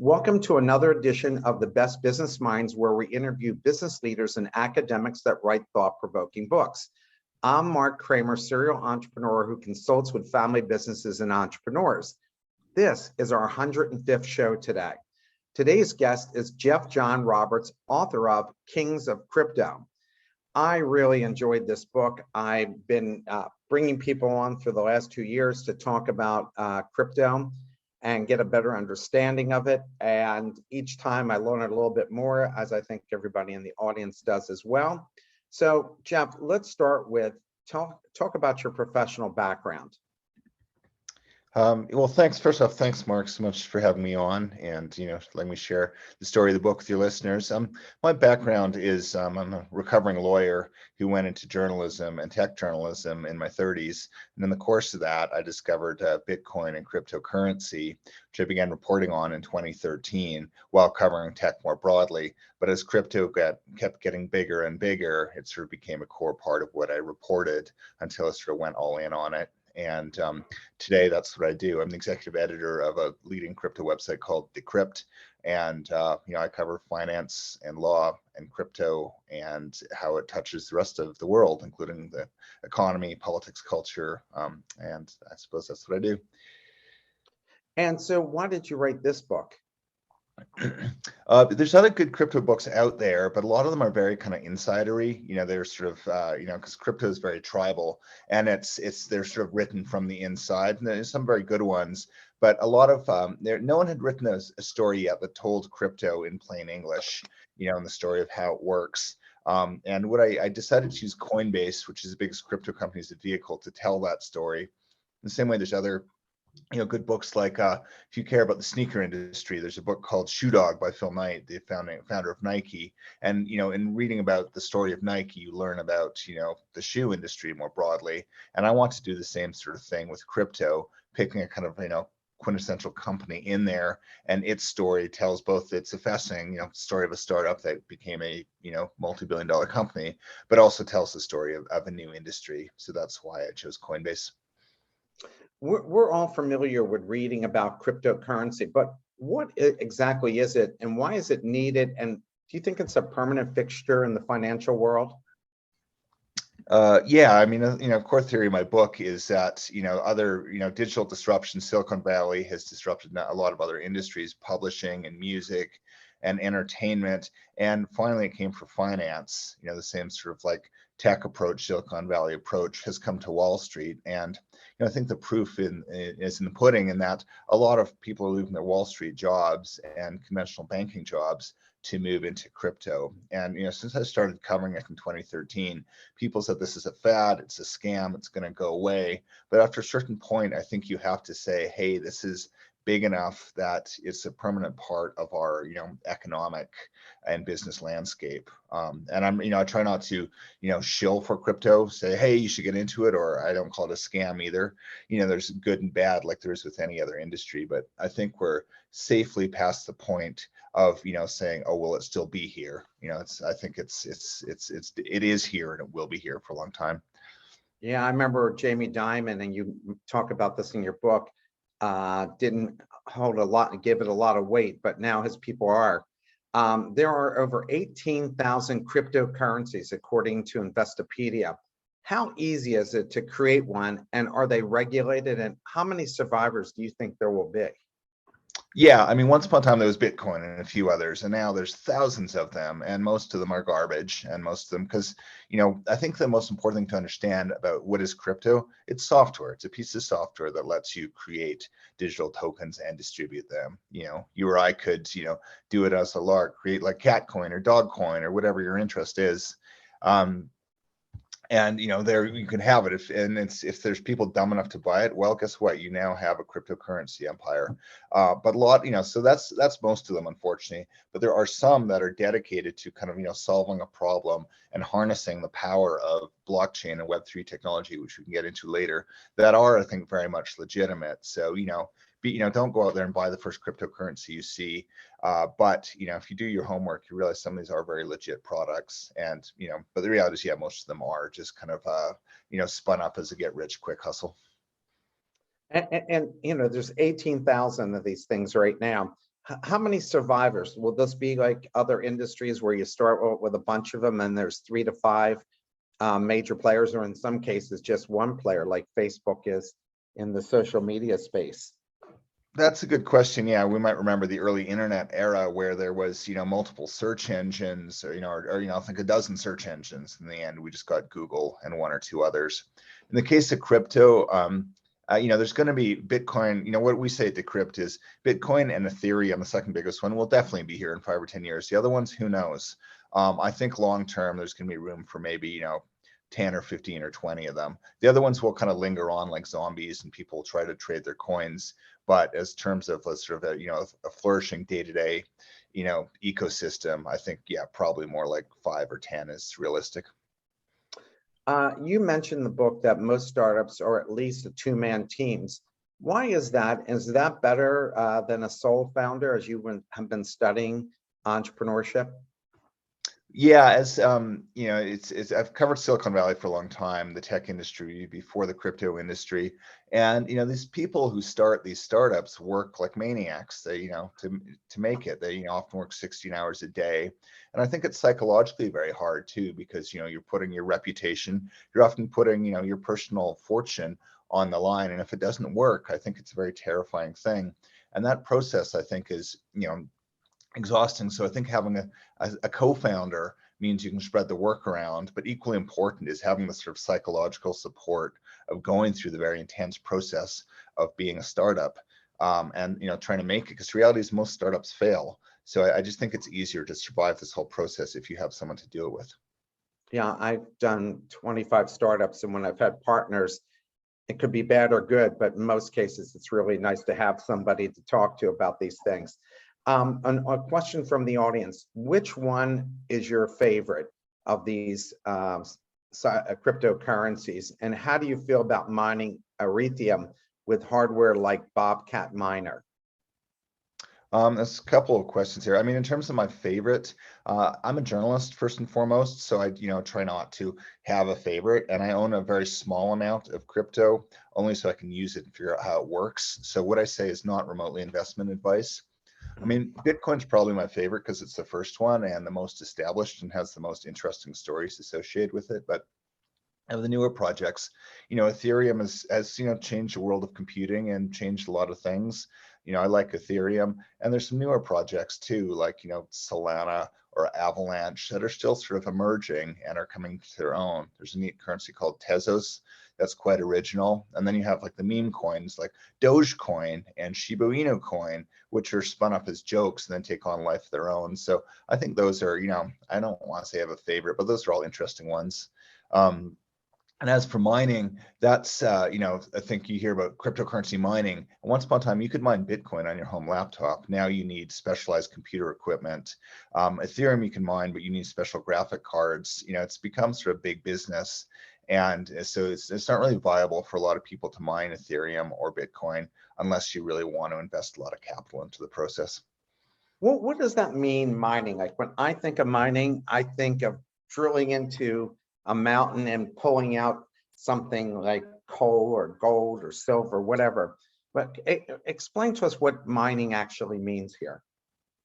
Welcome to another edition of the Best Business Minds, where we interview business leaders and academics that write thought-provoking books. I'm Marc Kramer, serial entrepreneur who consults with family businesses and entrepreneurs. This is our 105th show today. Today's guest is Jeff John Roberts, author of Kings of Crypto. I really enjoyed this book. I've been bringing people on for the last 2 years to talk about crypto and get a better understanding of it. And each time I learn it a little bit more, as I think everybody in the audience does as well. So Jeff, let's start with talk about your professional background. Well, thanks. First off, thanks, Mark, so much for having me on and, letting me share the story of the book with your listeners. My background is I'm a recovering lawyer who went into journalism and tech journalism in my 30s. And in the course of that, I discovered Bitcoin and cryptocurrency, which I began reporting on in 2013 while covering tech more broadly. But as crypto kept getting bigger and bigger, it sort of became a core part of what I reported until I sort of went all in on it. And today, that's what I do. I'm the executive editor of a leading crypto website called Decrypt. And, I cover finance and law and crypto and how it touches the rest of the world, including the economy, politics, culture. And I suppose that's what I do. And so why did you write this book? There's other good crypto books out there, but a lot of them are very kind of insidery. They're sort of, because crypto is very tribal, and they're sort of written from the inside. And there's some very good ones, but a lot of no one had written a story yet that told crypto in plain English, and the story of how it works. And what I decided to use Coinbase, which is the biggest crypto company, as a vehicle to tell that story. In the same way, there's other good books like if you care about the sneaker industry, there's a book called Shoe Dog by Phil Knight, the founder of Nike. And, in reading about the story of Nike, you learn about, the shoe industry more broadly. And I want to do the same sort of thing with crypto, picking a kind of, quintessential company in there. And its story tells both its effacing, story of a startup that became a, multi-billion-dollar company, but also tells the story of a new industry. So that's why I chose Coinbase. We're all familiar with reading about cryptocurrency, but what exactly is it and why is it needed? And do you think it's a permanent fixture in the financial world? Yeah, I mean, core theory of my book is that, other, digital disruption, Silicon Valley has disrupted a lot of other industries, publishing and music and entertainment. And finally, it came for finance. The same sort of like tech approach, Silicon Valley approach has come to Wall Street. And, I think the proof is in the pudding, in that a lot of people are leaving their Wall Street jobs and conventional banking jobs to move into crypto. And, since I started covering it in 2013, people said this is a fad, it's a scam, it's going to go away. But after a certain point, I think you have to say, hey, this is big enough that it's a permanent part of our, economic and business landscape. And I try not to, shill for crypto, say, hey, you should get into it, or I don't call it a scam either. There's good and bad, like there is with any other industry. But I think we're safely past the point of, saying, oh, will it still be here? I think it is here, and it will be here for a long time. Yeah, I remember Jamie Dimon, and you talk about this in your book, didn't give it a lot of weight, but now his people are. There are over 18,000 cryptocurrencies, according to Investopedia. How easy is it to create one, and are they regulated? And how many survivors do you think there will be? Yeah, I mean, once upon a time there was Bitcoin and a few others, and now there's thousands of them, and most of them are garbage. And most of them, because I think the most important thing to understand about what is crypto, it's software. It's a piece of software that lets you create digital tokens and distribute them. You or I could, do it as a lark, create like cat coin or dog coin or whatever your interest is. And there you can have it. If there's people dumb enough to buy it, well, guess what? You now have a cryptocurrency empire. But a lot, so that's most of them, unfortunately. But there are some that are dedicated to kind of solving a problem and harnessing the power of blockchain and Web3 technology, which we can get into later, that are, I think, very much legitimate. So don't go out there and buy the first cryptocurrency you see. But if you do your homework, you realize some of these are very legit products. And but the reality is, yeah, most of them are just kind of spun up as a get rich quick hustle. And there's 18,000 of these things right now. How many survivors? Will this be like other industries where you start with a bunch of them and there's 3 to 5 major players, or in some cases just one player like Facebook is in the social media space? That's a good question. Yeah, we might remember the early internet era where there was, multiple search engines, or I think a dozen search engines. In the end, we just got Google and one or two others. In the case of crypto, there's going to be Bitcoin. What we say at Decrypt is Bitcoin and Ethereum, the second biggest one, will definitely be here in 5 or 10 years. The other ones, who knows? I think long term, there's going to be room for maybe 10 or 15 or 20 of them. The other ones will kind of linger on like zombies, and people try to trade their coins. But as terms of a sort of a flourishing day-to-day, ecosystem, I think, yeah, probably more like 5 or 10 is realistic. You mentioned in the book that most startups are at least a 2-man teams. Why is that? Is that better than a sole founder, as you have been studying entrepreneurship? Yeah, as it's I've covered Silicon Valley for a long time, the tech industry before the crypto industry, and these people who start these startups work like maniacs. They to make it. They often work 16 hours a day, and I think it's psychologically very hard too, because you're putting your reputation, you're often putting your personal fortune on the line, and if it doesn't work, I think it's a very terrifying thing. And that process, I think, is exhausting. So I think having a co-founder means you can spread the work around, but equally important is having the sort of psychological support of going through the very intense process of being a startup, and trying to make it, because reality is most startups fail. So I just think it's easier to survive this whole process if you have someone to do it with. Yeah, I've done 25 startups, and when I've had partners, it could be bad or good, but in most cases, it's really nice to have somebody to talk to about these things. A question from the audience: which one is your favorite of these cryptocurrencies, and how do you feel about mining Ethereum with hardware like Bobcat Miner? There's a couple of questions here. I mean, in terms of my favorite, I'm a journalist first and foremost, so I, try not to have a favorite, and I own a very small amount of crypto, only so I can use it and figure out how it works. So what I say is not remotely investment advice. I mean, Bitcoin's probably my favorite because it's the first one and the most established and has the most interesting stories associated with it. But of the newer projects, Ethereum has changed the world of computing and changed a lot of things. I like Ethereum, and there's some newer projects too, like Solana or Avalanche, that are still sort of emerging and are coming to their own. There's a neat currency called Tezos that's quite original, and then you have like the meme coins like Dogecoin and Shiba Inu coin, which are spun up as jokes and then take on life of their own. So I think those are, I don't want to say I have a favorite, but those are all interesting ones. And as for mining, that's, I think you hear about cryptocurrency mining. And once upon a time, you could mine Bitcoin on your home laptop. Now you need specialized computer equipment. Ethereum you can mine, but you need special graphic cards. It's become sort of big business. And so it's not really viable for a lot of people to mine Ethereum or Bitcoin unless you really want to invest a lot of capital into the process. What does that mean, mining? Like when I think of mining, I think of drilling into a mountain and pulling out something like coal or gold or silver, whatever. But explain to us what mining actually means here.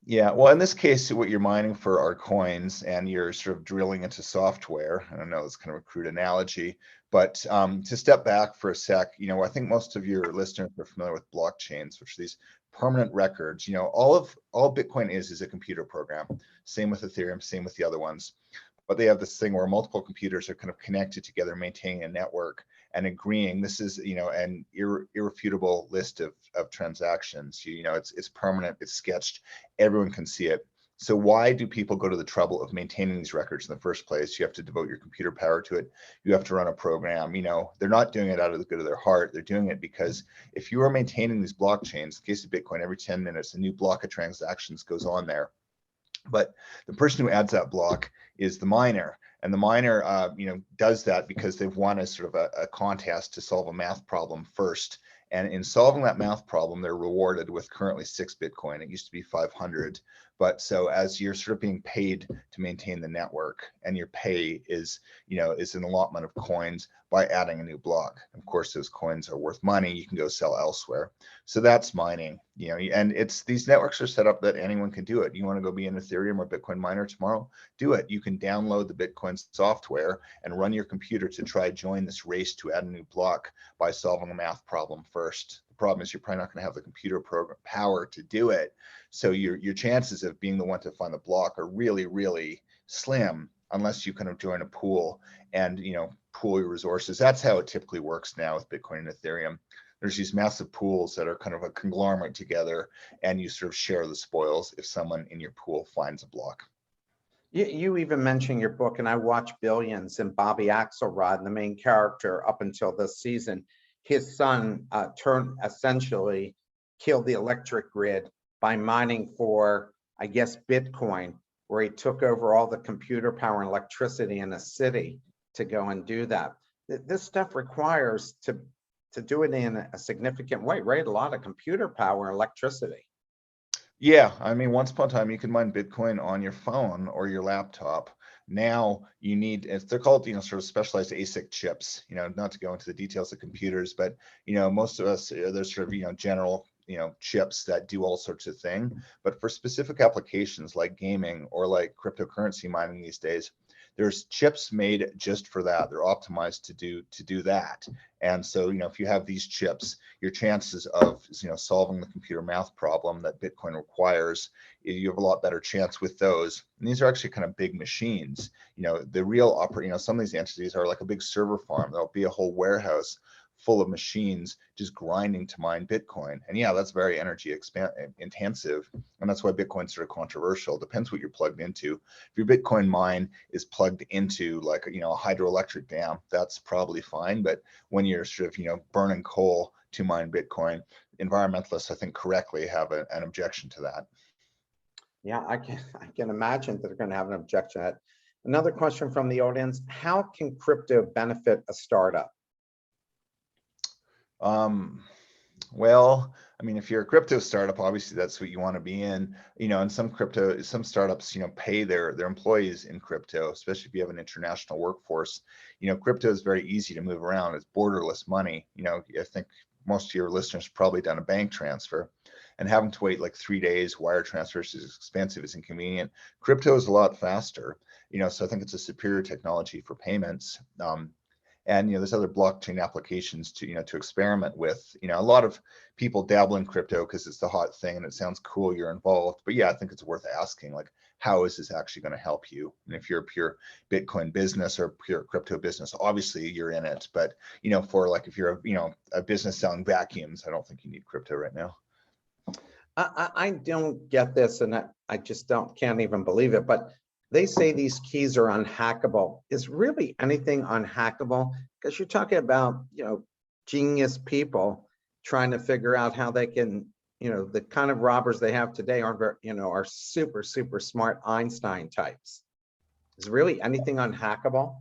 Yeah, well, in this case, what you're mining for are coins, and you're sort of drilling into software. I don't know, it's kind of a crude analogy, but to step back for a sec, I think most of your listeners are familiar with blockchains, which are these permanent records. All Bitcoin is a computer program. Same with Ethereum, same with the other ones. But they have this thing where multiple computers are kind of connected together, maintaining a network and agreeing. This is, an irrefutable list of transactions. It's permanent, it's sketched, everyone can see it. So why do people go to the trouble of maintaining these records in the first place? You have to devote your computer power to it. You have to run a program. They're not doing it out of the good of their heart. They're doing it because if you are maintaining these blockchains, in the case of Bitcoin, every 10 minutes, a new block of transactions goes on there. But the person who adds that block is the miner, and the miner, does that because they've won a sort of a contest to solve a math problem first, And in solving that math problem, they're rewarded with currently 6 Bitcoin. It used to be 500. But so as you're sort of being paid to maintain the network, and your pay is, is an allotment of coins by adding a new block. Of course, those coins are worth money. You can go sell elsewhere. So that's mining, and these networks are set up that anyone can do it. You want to go be an Ethereum or Bitcoin miner tomorrow? Do it. You can download the Bitcoin software and run your computer to try join this race to add a new block by solving a math problem first. The problem is you're probably not going to have the computer program power to do it. So your chances of being the one to find the block are really, really slim unless you kind of join a pool and pool your resources. That's how it typically works now with Bitcoin and Ethereum. There's these massive pools that are kind of a conglomerate together, and you sort of share the spoils if someone in your pool finds a block. You even mentioned your book, and I watched Billions, and Bobby Axelrod, the main character up until this season, his son essentially killed the electric grid by mining for, I guess, Bitcoin, where he took over all the computer power and electricity in a city to go and do that. This stuff requires to do it in a significant way, right? A lot of computer power and electricity. Yeah, I mean, once upon a time, you could mine Bitcoin on your phone or your laptop. Now you need, they're called, sort of specialized ASIC chips, not to go into the details of computers, but, most of us, there's sort of, general, chips that do all sorts of things. But for specific applications like gaming or like cryptocurrency mining these days, there's chips made just for that. They're optimized to do that. And so, if you have these chips, your chances of, solving the computer math problem that Bitcoin requires, you have a lot better chance with those. And these are actually kind of big machines. The real some of these entities are like a big server farm. There'll be a whole warehouse full of machines just grinding to mine Bitcoin. And yeah, that's very energy intensive. And that's why Bitcoin's sort of controversial. Depends what you're plugged into. If your Bitcoin mine is plugged into like, a hydroelectric dam, that's probably fine. But when you're sort of, burning coal to mine Bitcoin, environmentalists, I think correctly have an objection to that. Yeah, I can imagine that they're going to have an objection to that. Another question from the audience: how can crypto benefit a startup? Well, I mean, if you're a crypto startup, obviously that's what you want to be in, and some startups, pay their employees in crypto, especially if you have an international workforce. Crypto is very easy to move around. It's borderless money. I think most of your listeners probably done a bank transfer, and having to wait like 3 days, wire transfers is expensive, it's inconvenient. Crypto is a lot faster, so I think it's a superior technology for payments. And there's other blockchain applications to experiment with. A lot of people dabble in crypto because it's the hot thing and it sounds cool, you're involved. But yeah, I think it's worth asking, like, how is this actually going to help you? And if you're a pure Bitcoin business or pure crypto business, obviously you're in it. But for like if you're a business selling vacuums, I don't think you need crypto right now. I don't get this, and I just can't even believe it. But they say these keys are unhackable. Is really anything unhackable? Because you're talking about, genius people trying to figure out how they can, the kind of robbers they have today are super, super smart Einstein types. Is really anything unhackable?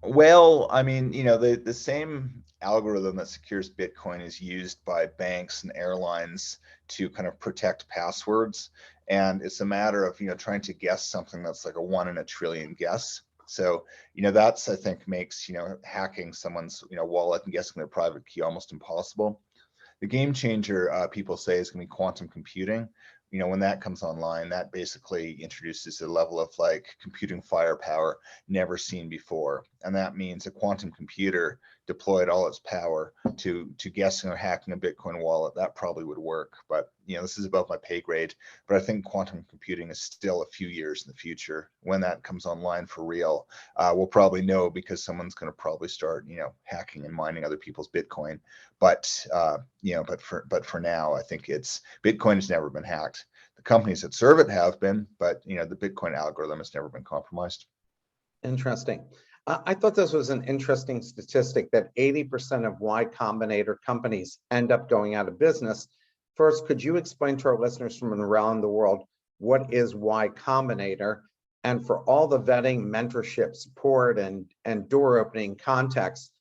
Well, I mean, the same algorithm that secures Bitcoin is used by banks and airlines to kind of protect passwords. And it's a matter of, trying to guess something that's like a 1 in a trillion guess. So, that's, I think, makes, hacking someone's, wallet and guessing their private key almost impossible. The game changer, people say, is going to be quantum computing. When that comes online, that basically introduces a level of like computing firepower never seen before. And that means a quantum computer deployed all its power to guessing or hacking a Bitcoin wallet. That probably would work. But this is above my pay grade. But I think quantum computing is still a few years in the future. When that comes online for real, we'll probably know, because someone's going to probably start, hacking and mining other people's Bitcoin. But but for now, I think Bitcoin has never been hacked. The companies that serve it have been, but the Bitcoin algorithm has never been compromised. Interesting. I thought this was an interesting statistic that 80% of Y Combinator companies end up going out of business. First, could you explain to our listeners from around the world what is Y Combinator? And for all the vetting, mentorship, support, and door opening context,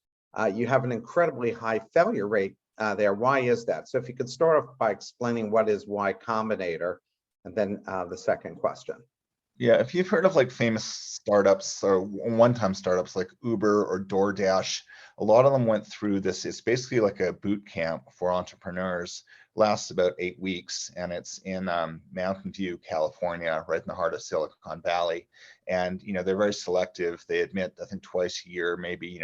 you have an incredibly high failure rate there. Why is that? So if you could start off by explaining what is Y Combinator, and then the second question. Yeah, if you've heard of like famous startups or one-time startups like Uber or DoorDash, a lot of them went through this. It's basically like a boot camp for entrepreneurs, lasts about 8 weeks, and it's in Mountain View, California, right in the heart of Silicon Valley. And they're very selective. They admit, I think, twice a year, maybe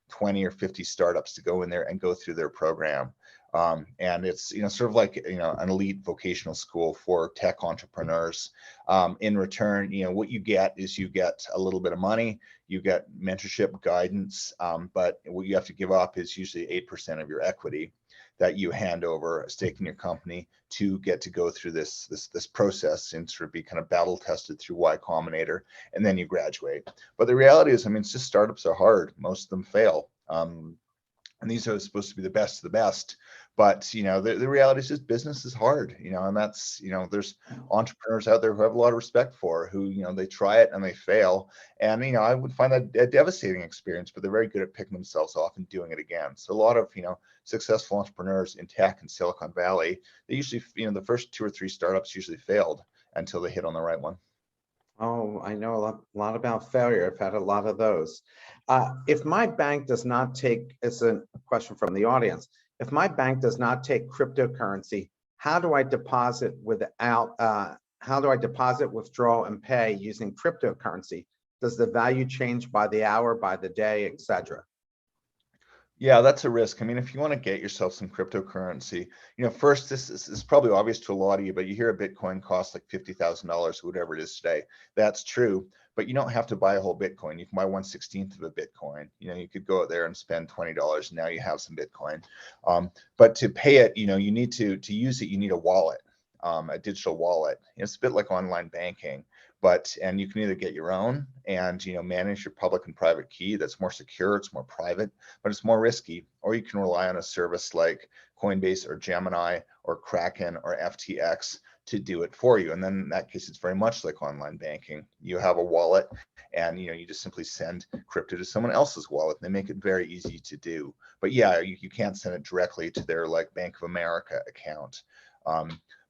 20 or 50 startups to go in there and go through their program. And it's sort of like an elite vocational school for tech entrepreneurs. In return, what you get is you get a little bit of money, you get mentorship, guidance, but what you have to give up is usually 8% of your equity that you hand over, a stake in your company, to get to go through this process and sort of be kind of battle tested through Y Combinator, and then you graduate. But the reality is, it's just startups are hard. Most of them fail. And these are supposed to be the best of the best, but the reality is just business is hard, and that's there's entrepreneurs out there who have a lot of respect for, who they try it and they fail, and I would find that a devastating experience, but they're very good at picking themselves off and doing it again. So a lot of successful entrepreneurs in tech in Silicon Valley, they usually the first 2 or 3 startups usually failed until they hit on the right one. Oh, I know a lot about failure. I've had a lot of those. If my bank does not take, it's a question from the audience. If my bank does not take cryptocurrency, how do I deposit withdraw, and pay using cryptocurrency? Does the value change by the hour, by the day, etc.? Yeah, that's a risk. If you want to get yourself some cryptocurrency, first, this is probably obvious to a lot of you, but you hear a Bitcoin costs like $50,000, whatever it is today. That's true, but you don't have to buy a whole Bitcoin. You can buy 1/16 of a Bitcoin. You could go out there and spend $20, and now you have some Bitcoin. But to pay it, you need to use it, you need a wallet, a digital wallet. It's a bit like online banking. And you can either get your own and manage your public and private key. That's more secure, it's more private, but it's more risky. Or you can rely on a service like Coinbase or Gemini or Kraken or FTX to do it for you. And then in that case, it's very much like online banking. You have a wallet, and you just simply send crypto to someone else's wallet. They make it very easy to do. But yeah, you can't send it directly to their like Bank of America account.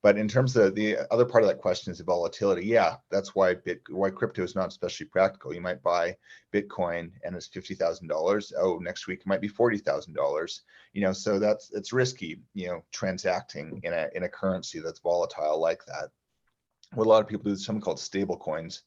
But in terms of the other part of that question is the volatility. Yeah, that's why crypto is not especially practical. You might buy Bitcoin and it's $50,000. Oh, next week it might be $40,000. So it's risky. Transacting in a currency that's volatile like that. What a lot of people do is something called stable coins.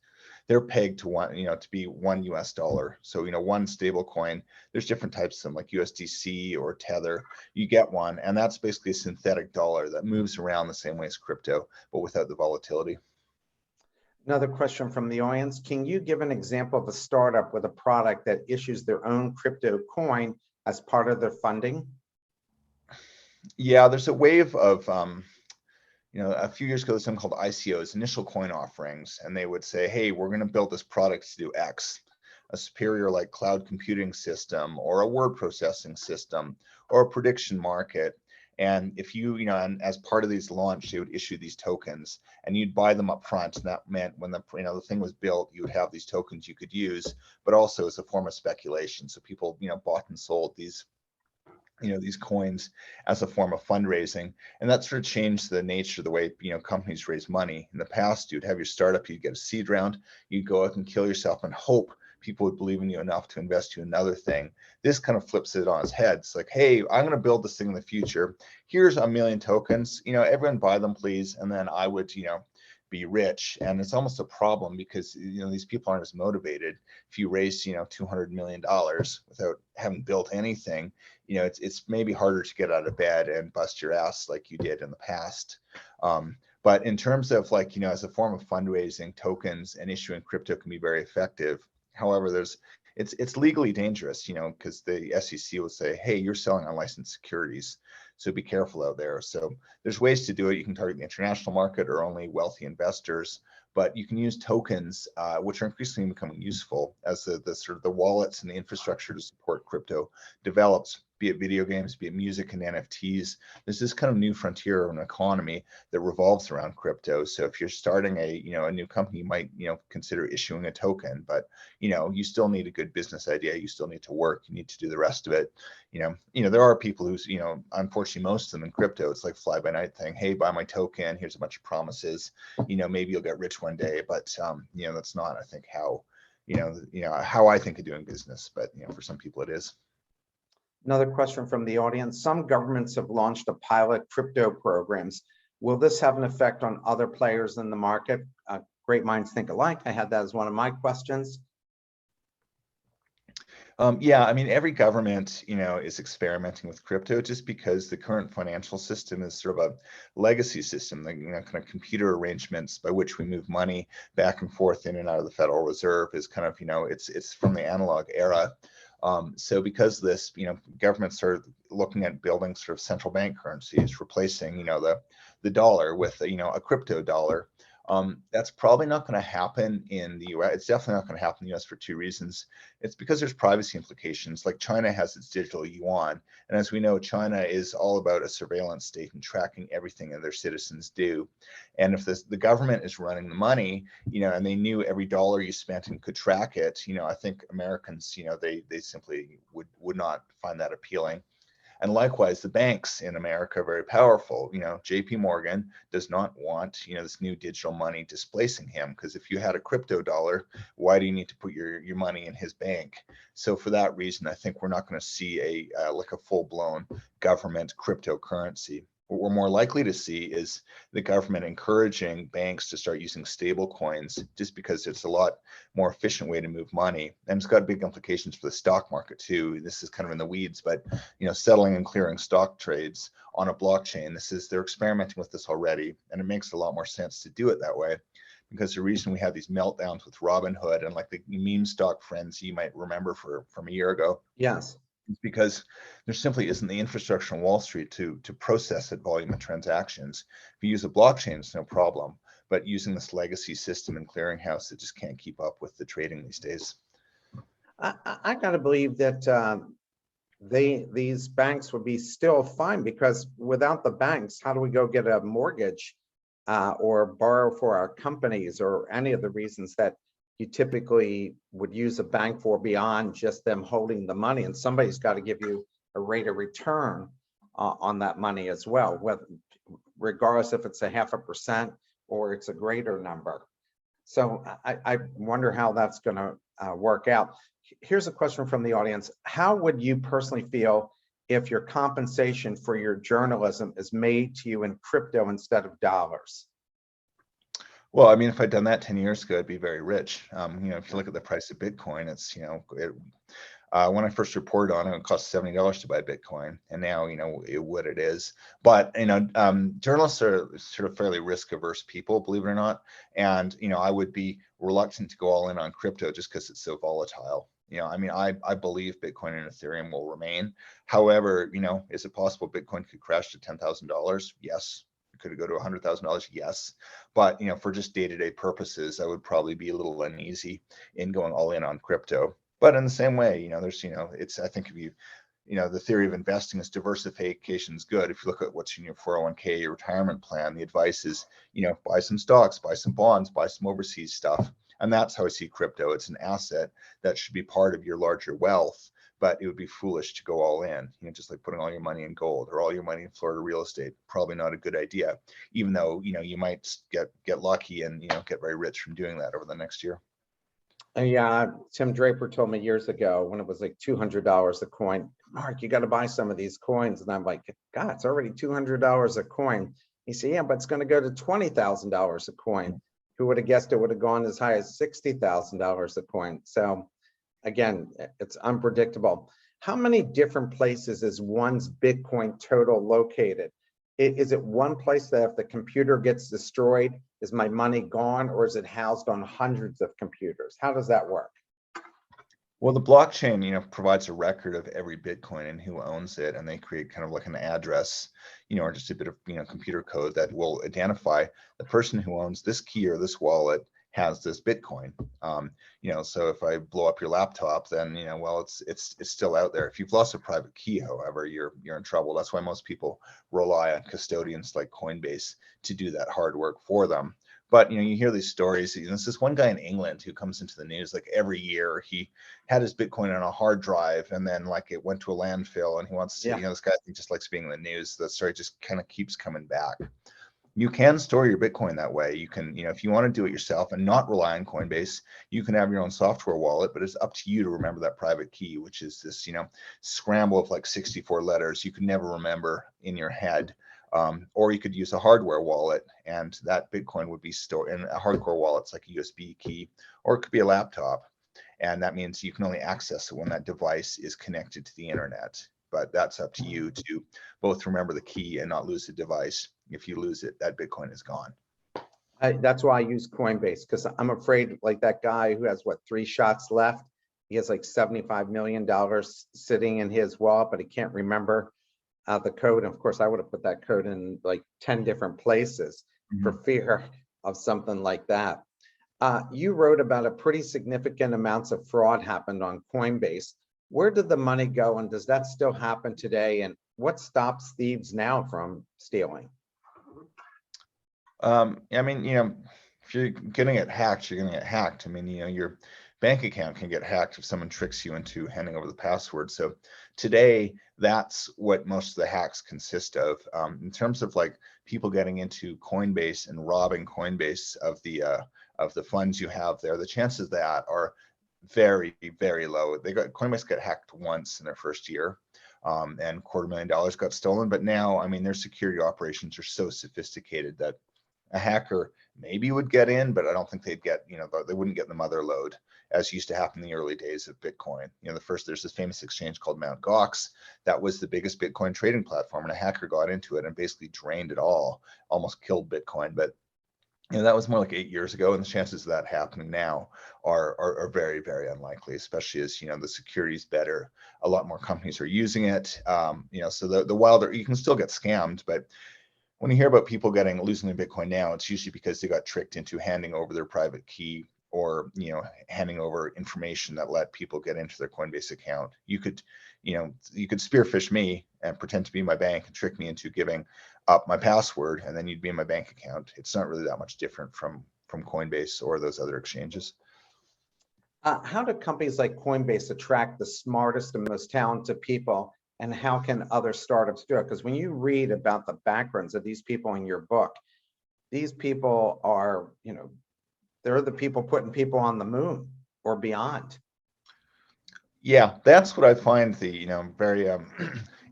They're pegged to one, to be $1. So, one stable coin, there's different types of them like USDC or Tether. You get one, and that's basically a synthetic dollar that moves around the same way as crypto, but without the volatility. Another question from the audience. Can you give an example of a startup with a product that issues their own crypto coin as part of their funding? Yeah, there's a wave of, a few years ago, there's something called ICOs, initial coin offerings, and they would say, hey, we're going to build this product to do X, a superior like cloud computing system or a word processing system or a prediction market. And if and as part of these launch, they would issue these tokens and you'd buy them up front. And that meant when the thing was built, you would have these tokens you could use, but also as a form of speculation. So people, bought and sold these coins as a form of fundraising. And that sort of changed the nature of the way, companies raise money. In the past, you'd have your startup, you'd get a seed round, you'd go out and kill yourself and hope people would believe in you enough to invest you in another thing. This kind of flips it on its head. It's like, hey, I'm going to build this thing in the future. Here's 1 million tokens, everyone buy them, please. And then I would, be rich. And it's almost a problem because these people aren't as motivated. If you raise $200 million without having built anything, it's maybe harder to get out of bed and bust your ass like you did in the past. But in terms of as a form of fundraising, tokens and issuing crypto can be very effective. However, it's legally dangerous, because the SEC will say, hey, you're selling unlicensed securities, so be careful out there. So there's ways to do it. You can target the international market or only wealthy investors, but you can use tokens, which are increasingly becoming useful as the sort of the wallets and the infrastructure to support crypto develops, be it video games, be it music and NFTs. There's this kind of new frontier of an economy that revolves around crypto. So if you're starting a new company, you might consider issuing a token, but you still need a good business idea. You still need to work. You need to do the rest of it. There are people who's unfortunately most of them in crypto, it's like fly by night thing. Hey, buy my token. Here's a bunch of promises. Maybe you'll get rich one day, but that's not, I think, how how I think of doing business. But for some people it is. Another question from the audience. Some governments have launched a pilot crypto programs. Will this have an effect on other players in the market? Great minds think alike. I had that as one of my questions. Yeah, I mean, every government, is experimenting with crypto just because the current financial system is sort of a legacy system, the kind of computer arrangements by which we move money back and forth in and out of the Federal Reserve is kind of, it's from the analog era. So because of this, governments are looking at building sort of central bank currencies, replacing, the dollar with, a crypto dollar. That's probably not going to happen in the US. It's definitely not going to happen in the US for two reasons. It's because there's privacy implications. Like China has its digital yuan. And as we know, China is all about a surveillance state and tracking everything that their citizens do. And if the government is running the money, and they knew every dollar you spent and could track it, I think Americans, they simply would not find that appealing. And likewise, the banks in America are very powerful. JP Morgan does not want, this new digital money displacing him, because if you had a crypto dollar, why do you need to put your money in his bank? So for that reason, I think we're not going to see like a full-blown government cryptocurrency. What we're more likely to see is the government encouraging banks to start using stable coins, just because it's a lot more efficient way to move money. And it's got big implications for the stock market too. This is kind of in the weeds, but settling and clearing stock trades on a blockchain, they're experimenting with this already, and it makes a lot more sense to do it that way. Because the reason we had these meltdowns with Robinhood and like the meme stock friends you might remember from a year ago. Yes. It's because there simply isn't the infrastructure on Wall Street to process that volume of transactions. If you use a blockchain, it's no problem. But using this legacy system and clearinghouse, it just can't keep up with the trading these days. I got to believe that these banks would be still fine, because without the banks, how do we go get a mortgage or borrow for our companies, or any of the reasons that you typically would use a bank for beyond just them holding the money? And somebody's got to give you a rate of return on that money as well, regardless if it's 0.5% or it's a greater number. So I wonder how that's going to work out. Here's a question from the audience. How would you personally feel if your compensation for your journalism is made to you in crypto instead of dollars? Well, I mean, if I'd done that 10 years ago, I'd be very rich. If you look at the price of Bitcoin, it's, when I first reported on it, it cost $70 to buy Bitcoin, and now, what it is. But, journalists are sort of fairly risk averse people, believe it or not. And, I would be reluctant to go all in on crypto just because it's so volatile. I believe Bitcoin and Ethereum will remain. However, is it possible Bitcoin could crash to $10,000? Yes. Could it go to $100,000? Yes. But, for just day-to-day purposes, I would probably be a little uneasy in going all in on crypto. But in the same way, there's, I think if you, the theory of investing is diversification is good. If you look at what's in your 401k, your retirement plan, the advice is, buy some stocks, buy some bonds, buy some overseas stuff. And that's how I see crypto. It's an asset that should be part of your larger wealth, but it would be foolish to go all in, just like putting all your money in gold or all your money in Florida real estate. Probably not a good idea, even though, you might get lucky and, get very rich from doing that over the next year. Yeah, Tim Draper told me years ago when it was like $200 a coin, Mark, you got to buy some of these coins. And I'm like, God, it's already $200 a coin. He said, yeah, but it's going to go to $20,000 a coin. Who would have guessed it would have gone as high as $60,000 a coin? So again, it's unpredictable. How many different places is one's Bitcoin total located? Is it one place that if the computer gets destroyed, is my money gone, or is it housed on hundreds of computers? How does that work? Well, the blockchain, provides a record of every Bitcoin and who owns it, and they create kind of like an address, or just a bit of, computer code that will identify the person who owns this key or this wallet has this Bitcoin. So if I blow up your laptop, then well, it's still out there. If you've lost a private key, however, you're in trouble. That's why most people rely on custodians like Coinbase to do that hard work for them. But you hear these stories. There's this one guy in England who comes into the news like every year. He had his Bitcoin on a hard drive, and then like it went to a landfill, and he wants to, Yeah. this guy just likes being in the news. The story just kind of keeps coming back. You can store your Bitcoin that way. You can, if you want to do it yourself and not rely on Coinbase, you can have your own software wallet, but it's up to you to remember that private key, which is this, scramble of like 64 letters you can never remember in your head. Or you could use a hardware wallet, and that Bitcoin would be stored in a hardcore wallet. It's like a USB key, or it could be a laptop. And that means you can only access it when that device is connected to the internet. But that's up to you to both remember the key and not lose the device. If you lose it, that Bitcoin is gone. That's why I use Coinbase, because I'm afraid like that guy who has what, 3 shots left. He has like $75 million sitting in his wallet, but he can't remember the code. And of course, I would have put that code in like 10 different places for fear of something like that. You wrote about a pretty significant amounts of fraud happened on Coinbase. Where did the money go, and does that still happen today? And what stops thieves now from stealing? I mean, if you're gonna get hacked, you're gonna get hacked. I mean, your bank account can get hacked if someone tricks you into handing over the password. So today, that's what most of the hacks consist of. In terms of like people getting into Coinbase and robbing Coinbase of the funds you have there, the chances of that are very, very low. Coinbase got hacked once in their first year. And $250,000 got stolen. But now, I mean, their security operations are so sophisticated that a hacker maybe would get in, but I don't think they'd get, they wouldn't get the mother load as used to happen in the early days of Bitcoin. There's this famous exchange called Mt. Gox. That was the biggest Bitcoin trading platform, and a hacker got into it and basically drained it all, almost killed Bitcoin. But that was more like 8 years ago, and the chances of that happening now are very, very unlikely, especially as the security is better. A lot more companies are using it. So the wilder, you can still get scammed, but when you hear about people losing their Bitcoin now, it's usually because they got tricked into handing over their private key, or handing over information that let people get into their Coinbase account. You could spearfish me and pretend to be my bank and trick me into giving up my password, and then you'd be in my bank account. It's not really that much different from Coinbase or those other exchanges. How do companies like Coinbase attract the smartest and most talented people, and how can other startups do it? Because when you read about the backgrounds of these people in your book, these people are, they're the people putting people on the moon or beyond. Yeah, that's what I find very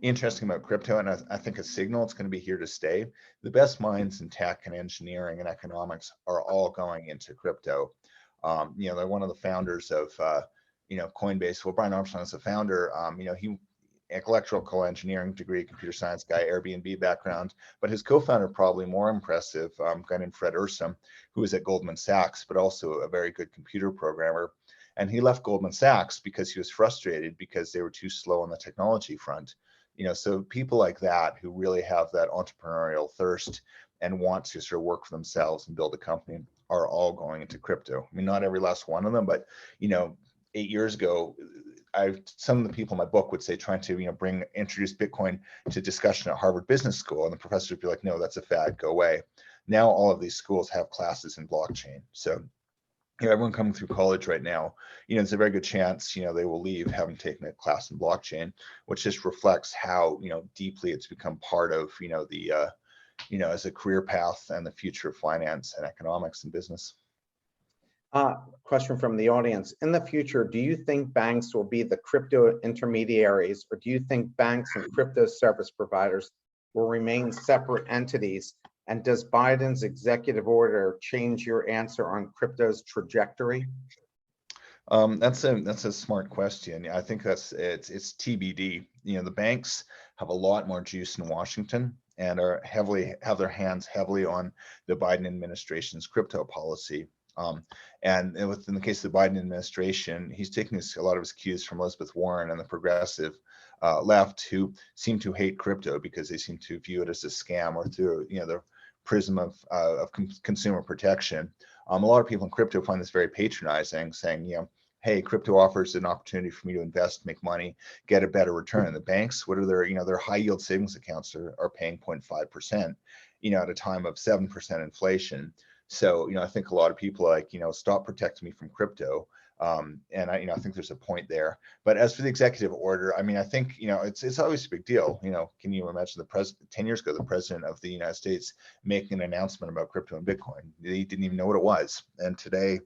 interesting about crypto, and I think a signal it's going to be here to stay. The best minds in tech and engineering and economics are all going into crypto. They're one of the founders of Coinbase. Well, Brian Armstrong is the founder. He electrical engineering degree, computer science guy, Airbnb background, but his co-founder, probably more impressive, guy named Fred Ursum, who is at Goldman Sachs, but also a very good computer programmer. And he left Goldman Sachs because he was frustrated because they were too slow on the technology front. So people like that who really have that entrepreneurial thirst and want to sort of work for themselves and build a company are all going into crypto. I mean, not every last one of them, but 8 years ago, some of the people in my book would say trying to introduce Bitcoin to discussion at Harvard Business School, and the professor would be like, no, that's a fad, go away. Now all of these schools have classes in blockchain. So everyone coming through college right now, there's a very good chance, they will leave having taken a class in blockchain, which just reflects how, deeply it's become part of, as a career path and the future of finance and economics and business. Question from the audience. In the future, do you think banks will be the crypto intermediaries, or do you think banks and crypto service providers will remain separate entities? And does Biden's executive order change your answer on crypto's trajectory? That's a smart question. I think it's TBD. The banks have a lot more juice in Washington and have their hands heavily on the Biden administration's crypto policy. And within the case of the Biden administration, he's taking a lot of his cues from Elizabeth Warren and the progressive left, who seem to hate crypto because they seem to view it as a scam or through the prism of consumer protection. A lot of people in crypto find this very patronizing, saying, hey, crypto offers an opportunity for me to invest, make money, get a better return. And the banks, what are their high yield savings accounts are paying 0.5%, at a time of 7% inflation. So, I think a lot of people are like, stop protecting me from crypto. And I think there's a point there. But as for the executive order, I think, it's always a big deal. Can you imagine the president 10 years ago, the president of the United States making an announcement about crypto and Bitcoin? He didn't even know what it was. And today,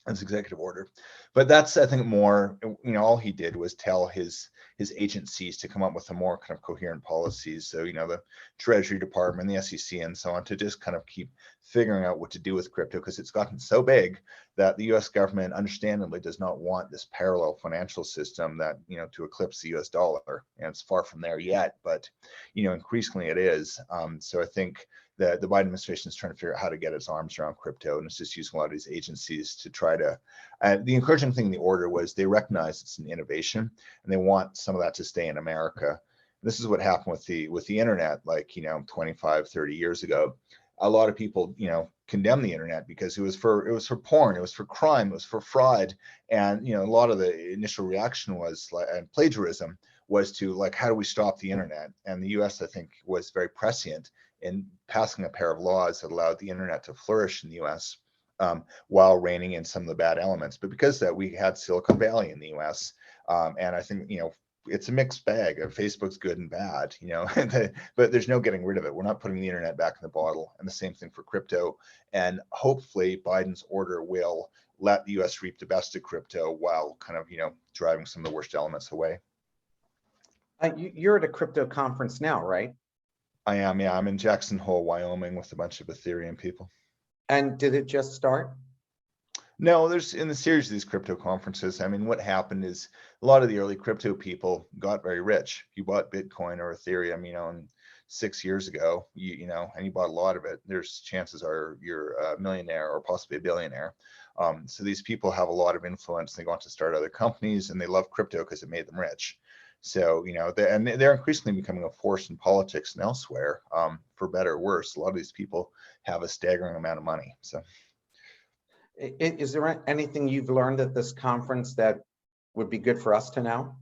as executive order. But that's, I think, more, all he did was tell his agencies to come up with a more kind of coherent policies. So, the Treasury Department, the SEC, and so on, to just kind of keep figuring out what to do with crypto, because it's gotten so big that the US government understandably does not want this parallel financial system that, to eclipse the US dollar. And it's far from there yet, but, increasingly it is. So I think the Biden administration is trying to figure out how to get its arms around crypto, and it's just using a lot of these agencies to try to. The encouraging thing in the order was they recognize it's an innovation, and they want some of that to stay in America. This is what happened with the internet, like 25, 30 years ago. A lot of people condemned the internet because it was for porn, it was for crime, it was for fraud, and a lot of the initial reaction was like, and plagiarism was to like, how do we stop the internet? And the US, I think, was very prescient in passing a pair of laws that allowed the internet to flourish in the US, while reining in some of the bad elements. But because of that, we had Silicon Valley in the US. And I think, it's a mixed bag of Facebook's good and bad, but there's no getting rid of it. We're not putting the internet back in the bottle. And the same thing for crypto. And hopefully Biden's order will let the US reap the best of crypto while kind of, driving some of the worst elements away. You're at a crypto conference now, right? I am, yeah. I'm in Jackson Hole, Wyoming, with a bunch of Ethereum people. And did it just start? No, there's in the series of these crypto conferences. What happened is a lot of the early crypto people got very rich. You bought Bitcoin or Ethereum, and 6 years ago, and you bought a lot of it. There's chances are you're a millionaire or possibly a billionaire. So these people have a lot of influence. They go on to start other companies, and they love crypto because it made them rich. So, they're increasingly becoming a force in politics and elsewhere, for better or worse. A lot of these people have a staggering amount of money. So, Is there anything you've learned at this conference that would be good for us to know?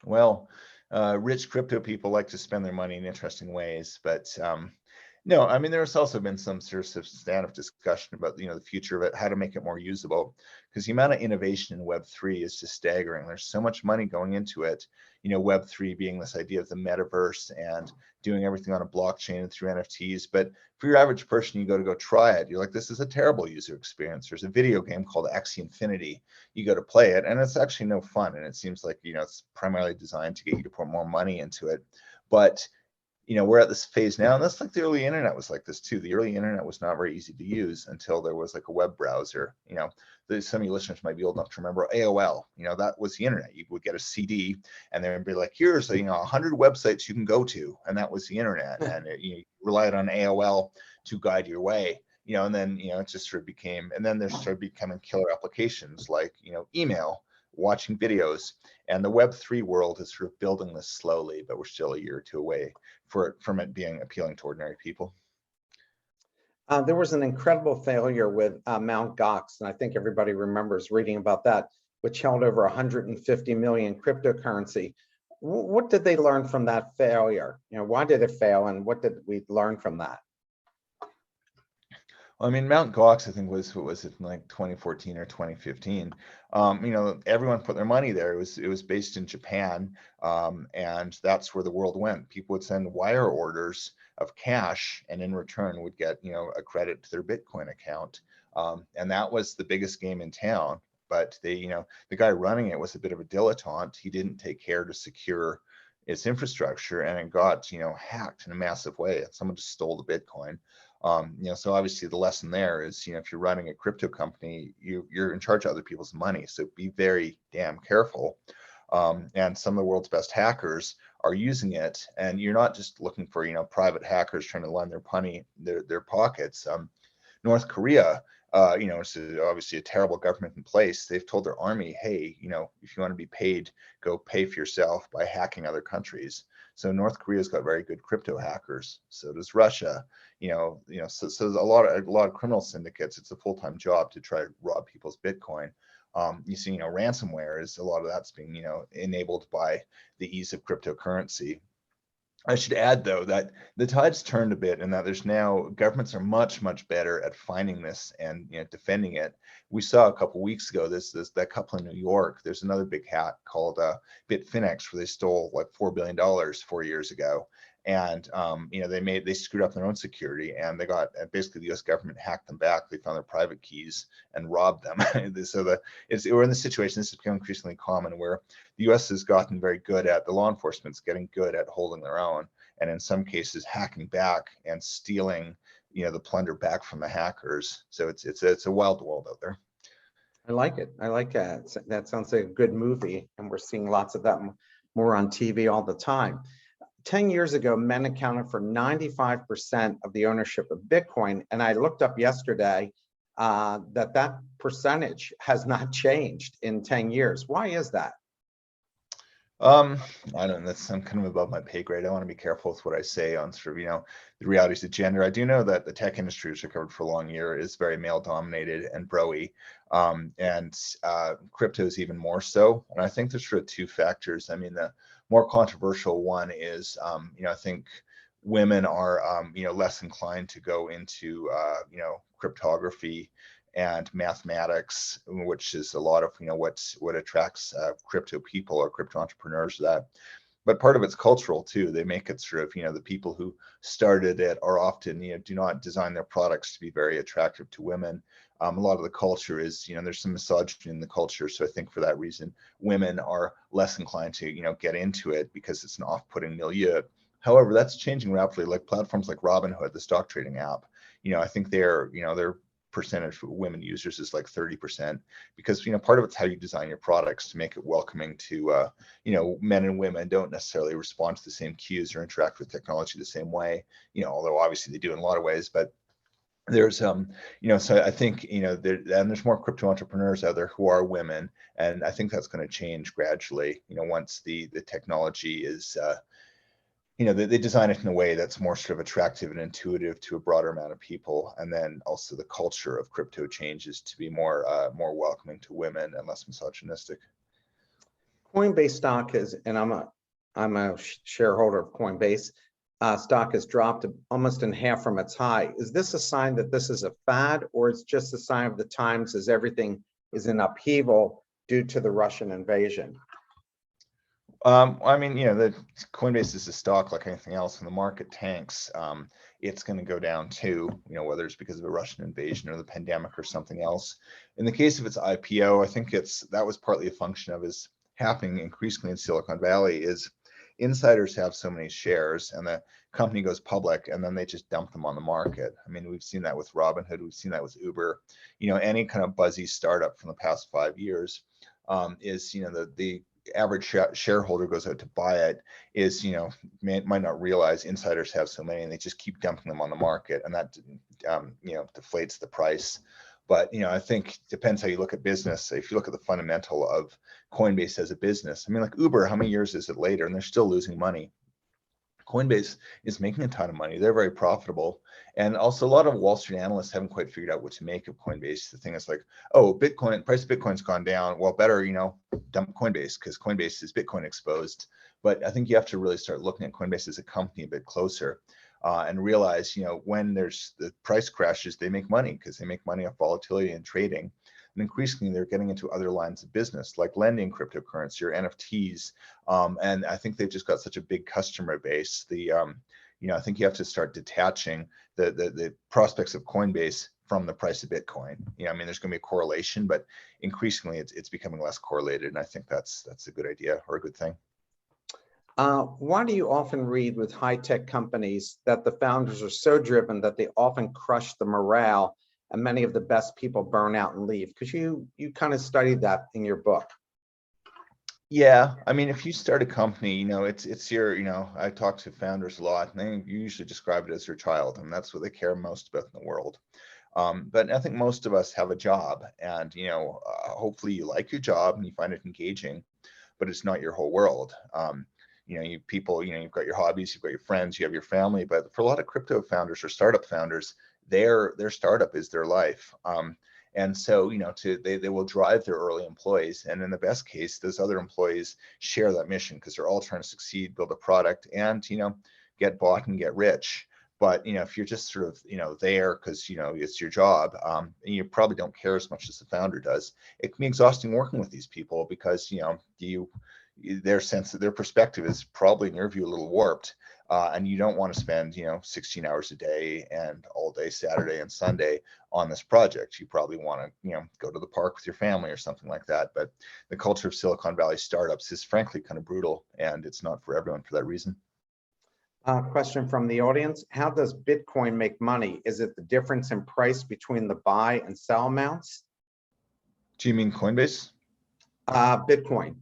Well, rich crypto people like to spend their money in interesting ways, but no, there's also been some sort of substantive discussion about the future of it, how to make it more usable, because the amount of innovation in Web3 is just staggering. There's so much money going into it. Web3 being this idea of the metaverse and doing everything on a blockchain and through NFTs. But for your average person, you go try it. You're like, this is a terrible user experience. There's a video game called Axie Infinity. You go to play it, and it's actually no fun. And it seems like it's primarily designed to get you to put more money into it. But we're at this phase now, and that's like the early internet was like this too. The early internet was not very easy to use until there was like a web browser. Some of you listeners might be old enough to remember AOL. That was the internet. You would get a CD, and then be like, here's 100 websites you can go to, and that was the internet. And you relied on AOL to guide your way. And then it just sort of became, and then there started becoming killer applications like email, watching videos, and the Web3 world is sort of building this slowly, but we're still a year or two away from it being appealing to ordinary people. There was an incredible failure with Mt. Gox, and I think everybody remembers reading about that, which held over 150 million cryptocurrency. What did they learn from that failure? Why did it fail, and what did we learn from that? Mt. Gox, I think what was it, like 2014 or 2015? Everyone put their money there. It was based in Japan, and that's where the world went. People would send wire orders of cash, and in return would get a credit to their Bitcoin account, and that was the biggest game in town. But the guy running it was a bit of a dilettante. He didn't take care to secure its infrastructure, and it got hacked in a massive way. Someone just stole the Bitcoin. So obviously the lesson there is, if you're running a crypto company, you're in charge of other people's money. So be very damn careful. And some of the world's best hackers are using it, and you're not just looking for, private hackers trying to line their pockets. North Korea, it's obviously a terrible government in place. They've told their army, hey, if you want to be paid, go pay for yourself by hacking other countries. So North Korea's got very good crypto hackers. So does Russia. So there's a lot of criminal syndicates. It's a full-time job to try to rob people's Bitcoin. You see, ransomware is a lot of that's being, enabled by the ease of cryptocurrency. I should add, though, that the tide's turned a bit, and that there's now governments are much, much better at finding this and defending it. We saw a couple weeks ago that couple in New York. There's another big hack called Bitfinex, where they stole like $4 billion 4 years ago, and they screwed up their own security, and they got basically the U.S. government hacked them back. They found their private keys and robbed them. So we're in the situation. This is becoming increasingly common where the U.S. has gotten very good at the law enforcement's getting good at holding their own, and in some cases hacking back and stealing, the plunder back from the hackers. So it's a wild world out there. I like it. I like that. That sounds like a good movie, and we're seeing lots of that more on TV all the time. 10 years ago, men accounted for 95% of the ownership of Bitcoin, and I looked up yesterday that percentage has not changed in 10 years. Why is that? I don't know. That's I'm kind of above my pay grade. I want to be careful with what I say on sort of, the realities of gender. I do know that the tech industry, which I covered for a long year, is very male dominated and broy. And crypto is even more so. And I think there's sort of two factors. I mean, the more controversial one is, I think women are, less inclined to go into, cryptography and mathematics, which is a lot of what attracts crypto people or crypto entrepreneurs. But part of it's cultural too. They make it sort of the people who started it are often do not design their products to be very attractive to women. A lot of the culture is there's some misogyny in the culture, so I think for that reason women are less inclined to get into it because it's an off-putting milieu. However, that's changing rapidly. Like platforms like Robinhood, the stock trading app, I think their percentage for women users is like 30%, because part of it's how you design your products to make it welcoming to men and women don't necessarily respond to the same cues or interact with technology the same way, although obviously they do in a lot of ways. But there's so I think there's more crypto entrepreneurs out there who are women, and I think that's going to change gradually once the technology is they design it in a way that's more sort of attractive and intuitive to a broader amount of people. And then also the culture of crypto changes to be more welcoming to women and less misogynistic. Coinbase stock is, and I'm a shareholder of Coinbase, stock has dropped almost in half from its high. Is this a sign that this is a fad, or it's just a sign of the times as everything is in upheaval due to the Russian invasion? I mean, the Coinbase is a stock like anything else. When the market tanks, it's going to go down too, whether it's because of a Russian invasion or the pandemic or something else. In the case of its IPO, I think that was partly a function of is happening increasingly in Silicon Valley is insiders have so many shares and the company goes public and then they just dump them on the market. I mean, we've seen that with Robinhood, we've seen that with Uber, any kind of buzzy startup from the past 5 years is, the average shareholder goes out to buy it is might not realize insiders have so many and they just keep dumping them on the market, and that deflates the price. But I think it depends how you look at business. If you look at the fundamental of Coinbase as a business, I mean, like Uber, how many years is it later and they're still losing money? Coinbase is making a ton of money. They're very profitable. And also a lot of Wall Street analysts haven't quite figured out what to make of Coinbase. The thing is like, oh, price of Bitcoin's gone down. Well, better, dump Coinbase because Coinbase is Bitcoin exposed. But I think you have to really start looking at Coinbase as a company a bit closer and realize, when there's the price crashes, they make money because they make money off volatility and trading. And increasingly, they're getting into other lines of business like lending cryptocurrency or NFTs. And I think they've just got such a big customer base. I think you have to start detaching the prospects of Coinbase from the price of Bitcoin. I mean, there's going to be a correlation, but increasingly it's becoming less correlated. And I think that's a good idea or a good thing. Why do you often read with high-tech companies that the founders are so driven that they often crush the morale and many of the best people burn out and leave? Because you kind of studied that in your book. Yeah, I mean, if you start a company, it's your, I talk to founders a lot, and they usually describe it as their child, and that's what they care most about in the world. But I think most of us have a job, and hopefully you like your job and you find it engaging, but it's not your whole world. You people, you've got your hobbies, you've got your friends, you have your family. But for a lot of crypto founders or startup founders, their startup is their life. And so, they will drive their early employees. And in the best case, those other employees share that mission because they're all trying to succeed, build a product, and, get bought and get rich. But, if you're just sort of, there because, it's your job, and you probably don't care as much as the founder does, it can be exhausting working with these people because, their sense of their perspective is probably in your view a little warped. And you don't want to spend 16 hours a day and all day Saturday and Sunday on this project. You probably want to go to the park with your family or something like that. But the culture of Silicon Valley startups is frankly kind of brutal, and it's not for everyone for that reason. Question from the audience: how does Bitcoin make money? Is it the difference in price between the buy and sell amounts? Do you mean Coinbase? Bitcoin.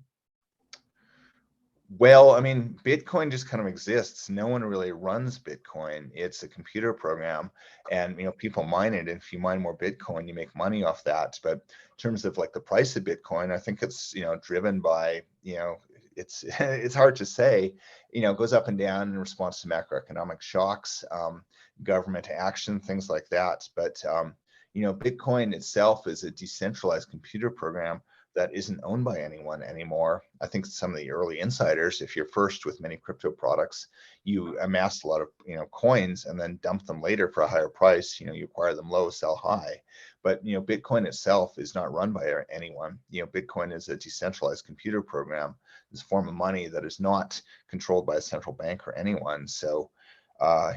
Well, I mean, Bitcoin just kind of exists. No one really runs Bitcoin. It's a computer program, and people mine it. And if you mine more Bitcoin, you make money off that. But in terms of like the price of Bitcoin, I think it's driven by it's it's hard to say. It goes up and down in response to macroeconomic shocks, government action, things like that. But Bitcoin itself is a decentralized computer program that isn't owned by anyone anymore. I think some of the early insiders, if you're first with many crypto products, you amass a lot of coins and then dump them later for a higher price. You acquire them low, sell high. But Bitcoin itself is not run by anyone. Bitcoin is a decentralized computer program, this form of money that is not controlled by a central bank or anyone. So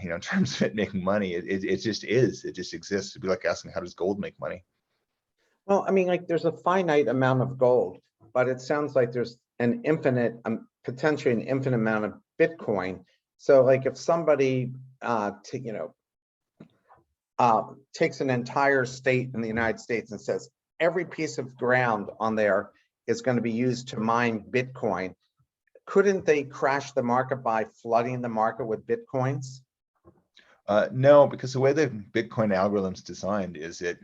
in terms of it making money, it just is. It just exists. It'd be like asking, how does gold make money? Well, I mean, like there's a finite amount of gold, but it sounds like there's an infinite, potentially an infinite amount of Bitcoin. So like if somebody, takes an entire state in the United States and says every piece of ground on there is going to be used to mine Bitcoin, couldn't they crash the market by flooding the market with Bitcoins? No, because the way the Bitcoin algorithm's designed is it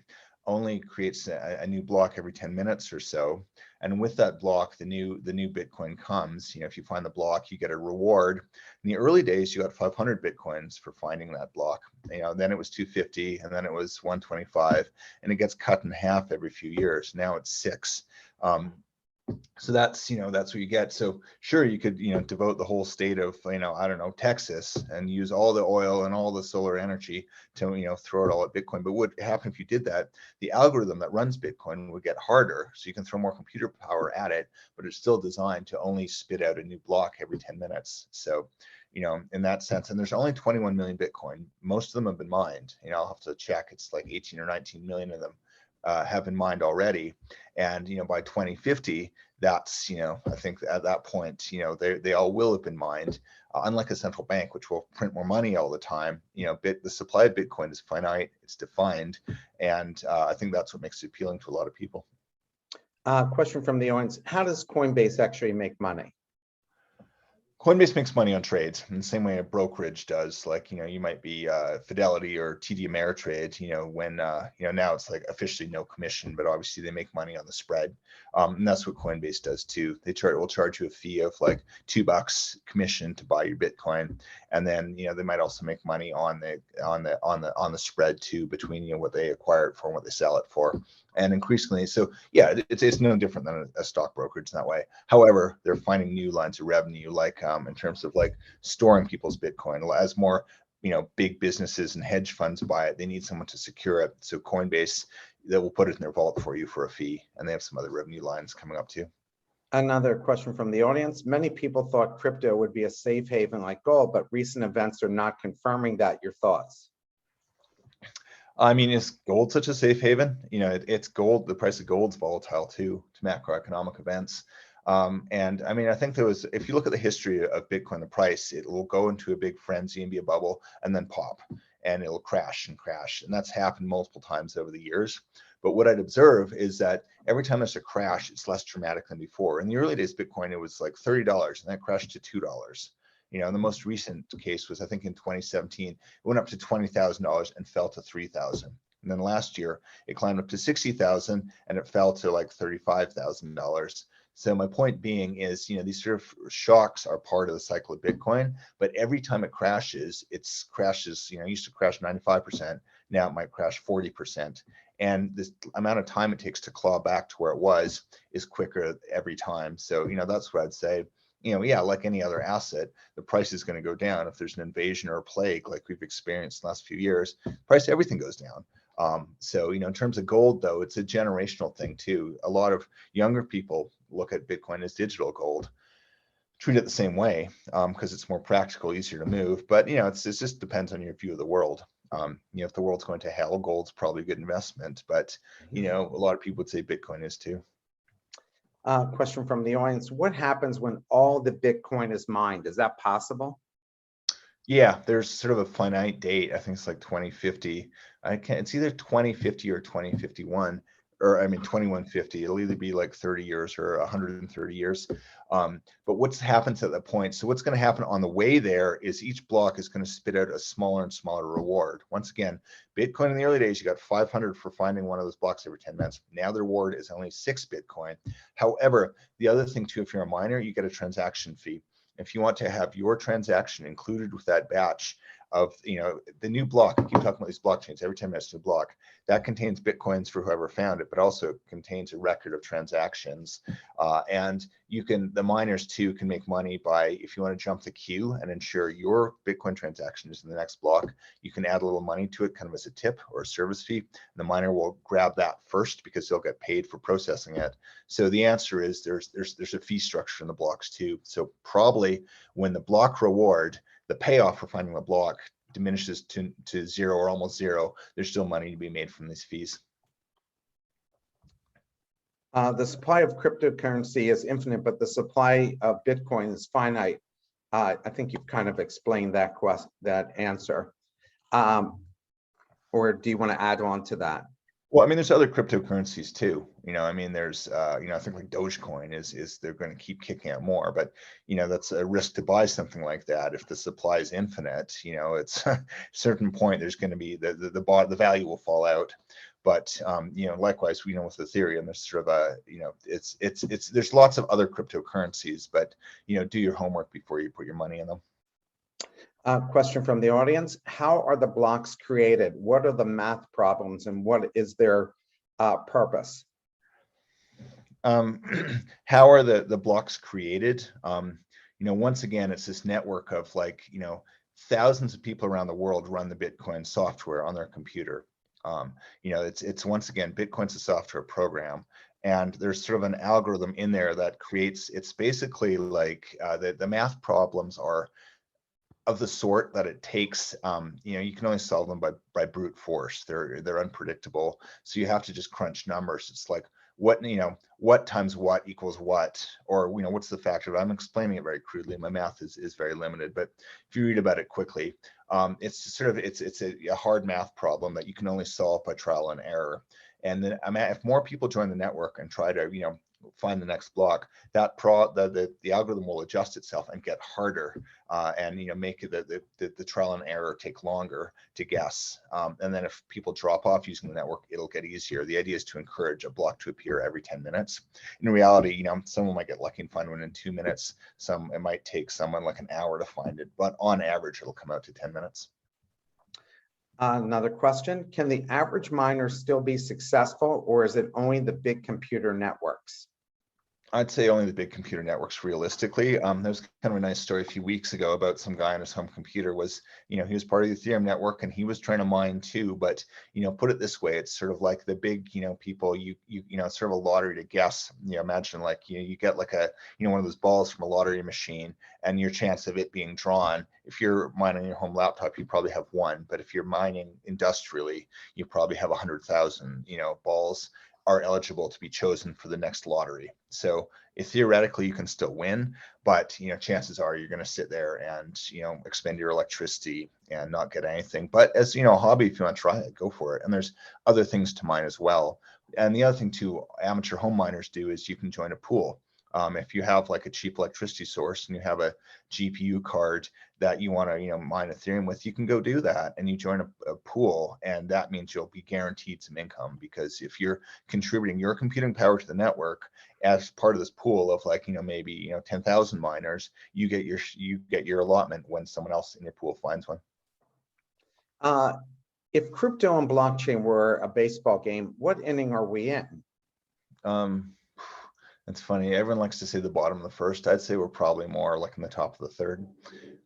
only creates a new block every 10 minutes or so. And with that block, the new Bitcoin comes. If you find the block, you get a reward. In the early days, you got 500 Bitcoins for finding that block. Then it was 250, and then it was 125, and it gets cut in half every few years. Now it's 6. So that's what you get. So sure, you could devote the whole state of I don't know, Texas, and use all the oil and all the solar energy to throw it all at Bitcoin. But what would happen if you did that? The algorithm that runs Bitcoin would get harder, so you can throw more computer power at it, but it's still designed to only spit out a new block every 10 minutes. So in that sense, and there's only 21 million Bitcoin. Most of them have been mined. I'll have to check. It's like 18 or 19 million of them have in mind already. And by 2050, that's I think at that point they all will have been mined. Unlike a central bank, which will print more money all the time, the supply of Bitcoin is finite, it's defined, and I think that's what makes it appealing to a lot of people. Question from the audience: how does Coinbase actually make money? Coinbase makes money on trades in the same way a brokerage does. Like, you might be Fidelity or TD Ameritrade, when, now it's like officially no commission, but obviously they make money on the spread. And that's what Coinbase does too. They will charge you a fee of like $2 commission to buy your Bitcoin. And then, they might also make money on the spread too, between, what they acquire it for and what they sell it for. And increasingly, so yeah, it's no different than a stock brokerage in that way. However, they're finding new lines of revenue, like in terms of like storing people's Bitcoin. As more big businesses and hedge funds buy it, they need someone to secure it. So Coinbase, that will put it in their vault for you for a fee, and they have some other revenue lines coming up too. Another question from the audience: many people thought crypto would be a safe haven like gold, but recent events are not confirming that. Your thoughts? I mean, is gold such a safe haven? It's gold. The price of gold's volatile too to macroeconomic events. And I mean, I think if you look at the history of Bitcoin, the price, it will go into a big frenzy and be a bubble and then pop, and it'll crash and crash. And that's happened multiple times over the years. But what I'd observe is that every time there's a crash, it's less dramatic than before. In the early days, Bitcoin, it was like $30, and that crashed to $2. The most recent case was, I think, in 2017, it went up to $20,000 and fell to $3,000. And then last year it climbed up to 60,000 and it fell to like $35,000. So my point being is, these sort of shocks are part of the cycle of Bitcoin, but every time it crashes, it used to crash 95%. Now it might crash 40%. And this amount of time it takes to claw back to where it was is quicker every time. So, that's what I'd say. Yeah, like any other asset, the price is going to go down. If there's an invasion or a plague like we've experienced the last few years, price everything goes down. So, in terms of gold, though, it's a generational thing too. A lot of younger people look at Bitcoin as digital gold, treat it the same way because it's more practical, easier to move. But, it just depends on your view of the world. If the world's going to hell, gold's probably a good investment. But, a lot of people would say Bitcoin is too. Question from the audience. What happens when all the Bitcoin is mined? Is that possible? Yeah, there's sort of a finite date. I think it's like 2050. It's either 2050 or 2051, or 2150. It'll either be like 30 years or 130 years. But what happens at that point? So what's going to happen on the way there is each block is going to spit out a smaller and smaller reward. Once again, Bitcoin in the early days, you got 500 for finding one of those blocks every 10 minutes. Now the reward is only 6 Bitcoin. However, the other thing too, if you're a miner, you get a transaction fee. If you want to have your transaction included with that batch of, the new block, I keep talking about these blockchains, every 10 minutes, new block, that contains Bitcoins for whoever found it, but also contains a record of transactions. And the miners too can make money by, if you want to jump the queue and ensure your Bitcoin transaction is in the next block, you can add a little money to it kind of as a tip or a service fee. The miner will grab that first because they'll get paid for processing it. So the answer is there's a fee structure in the blocks too. So probably when the block reward, the payoff for finding the block diminishes to zero or almost zero, there's still money to be made from these fees. The supply of cryptocurrency is infinite, but the supply of Bitcoin is finite. I think you've kind of explained that answer. Or do you want to add on to that? Well, there's other cryptocurrencies too. There's, I think like Dogecoin is they're going to keep kicking out more, but that's a risk to buy something like that. If the supply is infinite, it's a certain point there's going to be the value will fall out. But likewise, with Ethereum, there's sort of a, there's lots of other cryptocurrencies, but do your homework before you put your money in them. Question from the audience. How are the blocks created? What are the math problems and what is their purpose? How are the blocks created? Once again, it's this network of thousands of people around the world run the Bitcoin software on their computer. It's once again, Bitcoin's a software program. And there's sort of an algorithm in there that creates, it's basically like the math problems are of the sort that it takes, you can only solve them by brute force. They're unpredictable. So you have to just crunch numbers. It's like what times what equals what, or what's the factor. I'm explaining it very crudely. My math is very limited, but if you read about it quickly, it's a hard math problem that you can only solve by trial and error. And then if more people join the network and try to find the next block, that the algorithm will adjust itself and get harder, and make the trial and error take longer to guess. And then if people drop off using the network, it'll get easier. The idea is to encourage a block to appear every 10 minutes. In reality, someone might get lucky and find one in 2 minutes. It might take someone like an hour to find it, but on average, it'll come out to 10 minutes. Another question. Can the average miner still be successful, or is it only the big computer networks? I'd say only the big computer networks realistically. There's kind of a nice story a few weeks ago about some guy on his home computer he was part of the Ethereum network and he was trying to mine too, but put it this way, it's sort of like the big, people, it's sort of a lottery to guess. Imagine like, you get like one of those balls from a lottery machine and your chance of it being drawn, if you're mining your home laptop, you probably have one, but if you're mining industrially, you probably have 100,000, balls are eligible to be chosen for the next lottery. So theoretically you can still win, but chances are you're going to sit there and expend your electricity and not get anything. But as a hobby, if you want to try it, go for it. And there's other things to mine as well. And the other thing too, amateur home miners do is you can join a pool. If you have like a cheap electricity source and you have a GPU card that you want to, mine Ethereum with, you can go do that, and you join a pool, and that means you'll be guaranteed some income, because if you're contributing your computing power to the network as part of this pool of like, maybe 10,000 miners, you get your allotment when someone else in your pool finds one. If crypto and blockchain were a baseball game, what inning are we in? That's funny. Everyone likes to say the bottom of the first. I'd say we're probably more like in the top of the third.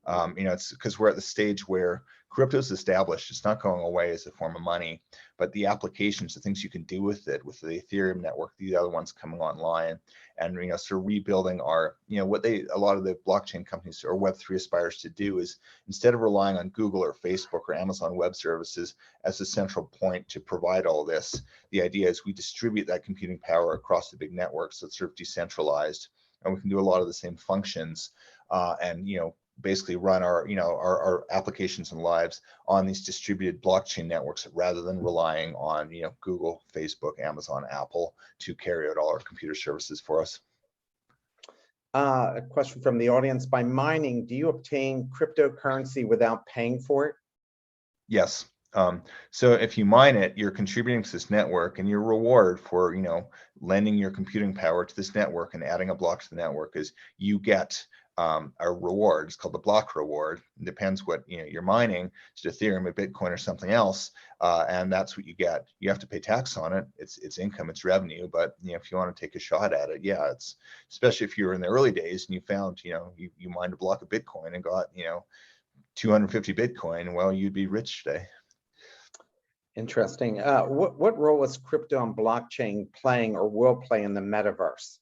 It's because we're at the stage where crypto's established. It's not going away as a form of money, but the applications, the things you can do with it, with the Ethereum network, the other ones coming online, and sort of rebuilding our, what a lot of the blockchain companies or Web3 aspires to do is, instead of relying on Google or Facebook or Amazon Web Services as a central point to provide all this, the idea is we distribute that computing power across the big networks, so it's sort of decentralized, and we can do a lot of the same functions, and basically run our applications and lives on these distributed blockchain networks, rather than relying on Google, Facebook, Amazon, Apple to carry out all our computer services for us. A question from the audience: by mining, do you obtain cryptocurrency without paying for it? Yes. So if you mine it, you're contributing to this network, and your reward for lending your computing power to this network and adding a block to the network is you get a reward. It's called the block reward. It depends what you're mining. It's Ethereum, a Bitcoin, or something else, and that's what you get. You have to pay tax on it. It's income, it's revenue. But if you want to take a shot at it, yeah, it's, especially if you're in the early days and you found you mined a block of Bitcoin and got 250 Bitcoin, well, you'd be rich today. Interesting. What role is crypto and blockchain playing or will play in the metaverse?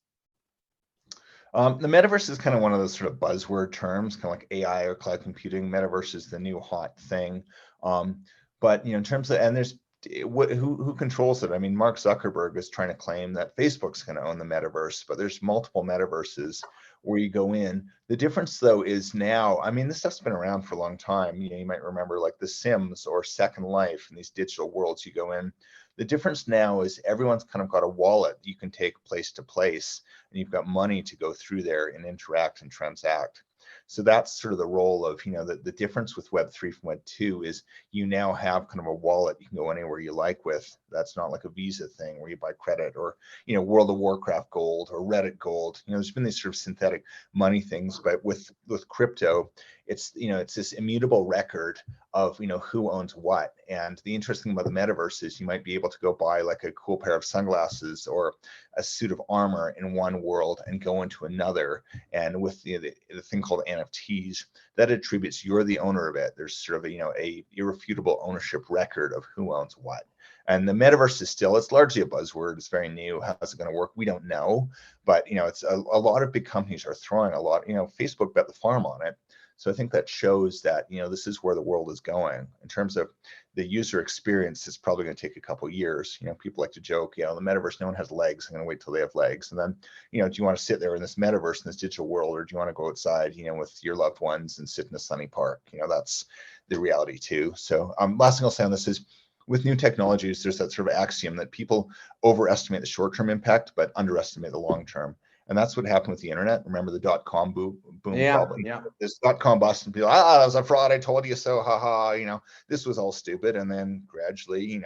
The metaverse is kind of one of those sort of buzzword terms, kind of like AI or cloud computing. Metaverse is the new hot thing. But in terms of, and there's who controls it? I mean, Mark Zuckerberg is trying to claim that Facebook's going to own the metaverse, but there's multiple metaverses where you go in. The difference, though, is now, I mean, this stuff's been around for a long time. You might remember like The Sims or Second Life, and these digital worlds you go in. The difference now is everyone's kind of got a wallet you can take place to place, and you've got money to go through there and interact and transact. So that's sort of the role of, the difference with Web3 from Web2 is you now have kind of a wallet you can go anywhere you like with. That's not like a Visa thing where you buy credit, or, World of Warcraft gold or Reddit gold. There's been these sort of synthetic money things, but with crypto, it's, it's this immutable record of, who owns what. And the interesting thing about the metaverse is you might be able to go buy like a cool pair of sunglasses or a suit of armor in one world and go into another. And with the thing called NFTs, that attributes you're the owner of it. There's sort of a irrefutable ownership record of who owns what. And the metaverse is still, it's largely a buzzword. It's very new. How's it going to work? We don't know. But it's a lot of big companies are throwing a lot. Facebook bet the farm on it. So I think that shows that this is where the world is going in terms of the user experience. It's probably going to take a couple of years. People like to joke, the metaverse, no one has legs. I'm going to wait till they have legs. And then, do you want to sit there in this metaverse, in this digital world, or do you want to go outside, with your loved ones and sit in a sunny park? That's the reality too. So last thing I'll say on this is, with new technologies, there's that sort of axiom that people overestimate the short-term impact, but underestimate the long-term. And that's what happened with the internet. Remember the dot-com boom? Yeah, Probably. yeah. This dot-com bust, and people, that was a fraud. I told you so. Haha. This was all stupid. And then gradually,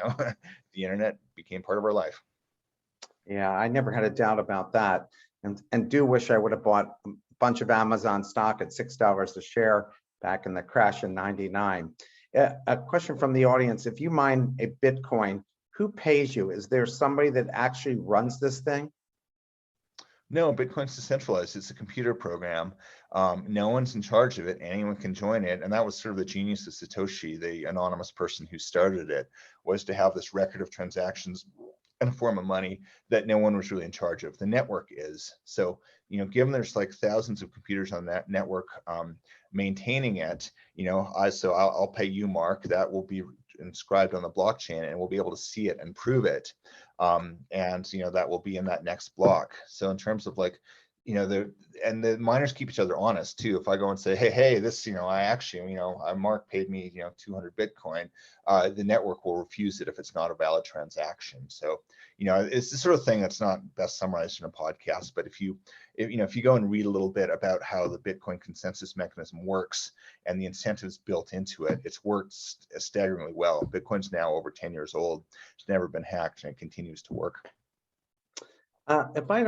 the internet became part of our life. Yeah, I never had a doubt about that, and do wish I would have bought a bunch of Amazon stock at $6 a share back in the crash in '99. A question from the audience: if you mine a Bitcoin, who pays you? Is there somebody that actually runs this thing? No, Bitcoin's decentralized. It's a computer program. No one's in charge of it. Anyone can join it. And that was sort of the genius of Satoshi, the anonymous person who started it, was to have this record of transactions in a form of money that no one was really in charge of. The network is. So, given there's like thousands of computers on that network maintaining it, I'll pay you, Mark. That will be inscribed on the blockchain, and we'll be able to see it and prove it. And that will be in that next block. So in terms of like, the miners keep each other honest too. If I go and say, hey, this, I actually, Mark paid me, 200 Bitcoin, the network will refuse it if it's not a valid transaction. So, it's the sort of thing that's not best summarized in a podcast. But if you go and read a little bit about how the Bitcoin consensus mechanism works and the incentives built into it, it's worked staggeringly well. Bitcoin's now over 10 years old. It's never been hacked, and it continues to work. If I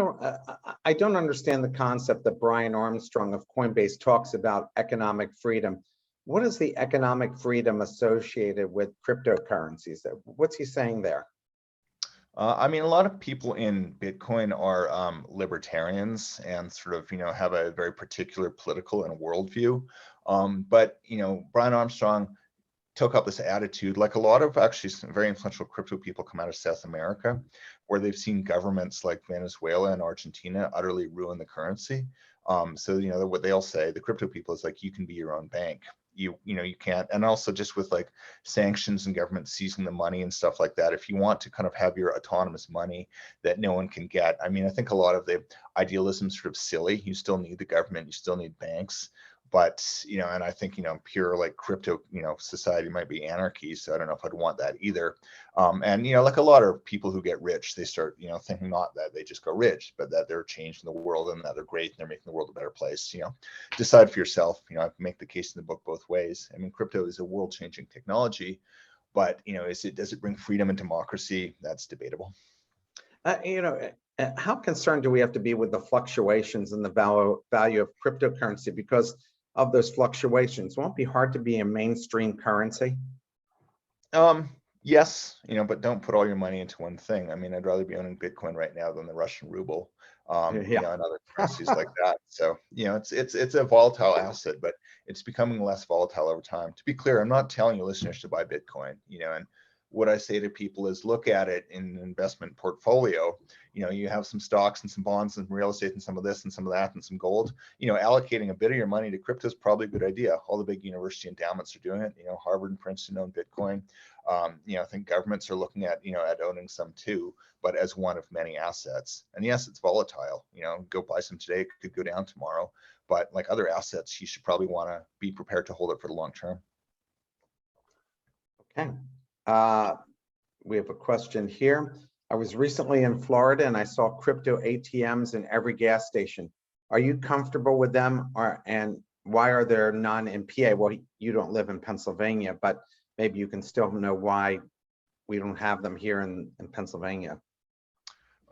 don't understand the concept that Brian Armstrong of Coinbase talks about economic freedom. What is the economic freedom associated with cryptocurrencies? What's he saying there? I mean, a lot of people in Bitcoin are libertarians and sort of, have a very particular political and worldview. But, Brian Armstrong took up this attitude, like a lot of actually some very influential crypto people come out of South America, where they've seen governments like Venezuela and Argentina utterly ruin the currency. So, what they'll say, the crypto people, is like, you can be your own bank. You can't. And also just with like sanctions and government seizing the money and stuff like that, if you want to kind of have your autonomous money that no one can get, I mean, I think a lot of the idealism is sort of silly. You still need the government, you still need banks. But, and I think, pure like crypto, society might be anarchy. So I don't know if I'd want that either. And, like a lot of people who get rich, they start, thinking not that they just go rich, but that they're changing the world and that they're great and they're making the world a better place. Decide for yourself. I make the case in the book both ways. I mean, crypto is a world changing technology, but, does it bring freedom and democracy? That's debatable. How concerned do we have to be with the fluctuations in the value of cryptocurrency? Because of those fluctuations, won't it be hard to be a mainstream currency? Yes, but don't put all your money into one thing. I mean, I'd rather be owning Bitcoin right now than the Russian ruble, and other currencies like that. So, it's a volatile asset, but it's becoming less volatile over time. To be clear, I'm not telling you listeners to buy Bitcoin, and what I say to people is look at it in an investment portfolio. You have some stocks and some bonds and real estate and some of this and some of that and some gold. Allocating a bit of your money to crypto is probably a good idea. All the big university endowments are doing it. Harvard and Princeton own Bitcoin. I think governments are looking at, at owning some too, but as one of many assets. And yes, it's volatile. Go buy some today, it could go down tomorrow. But like other assets, you should probably want to be prepared to hold it for the long term. Okay. We have a question here. I was recently in Florida and I saw crypto ATMs in every gas station. Are you comfortable with them, and why are there none in PA? Well, you don't live in Pennsylvania, but maybe you can still know why we don't have them here in Pennsylvania.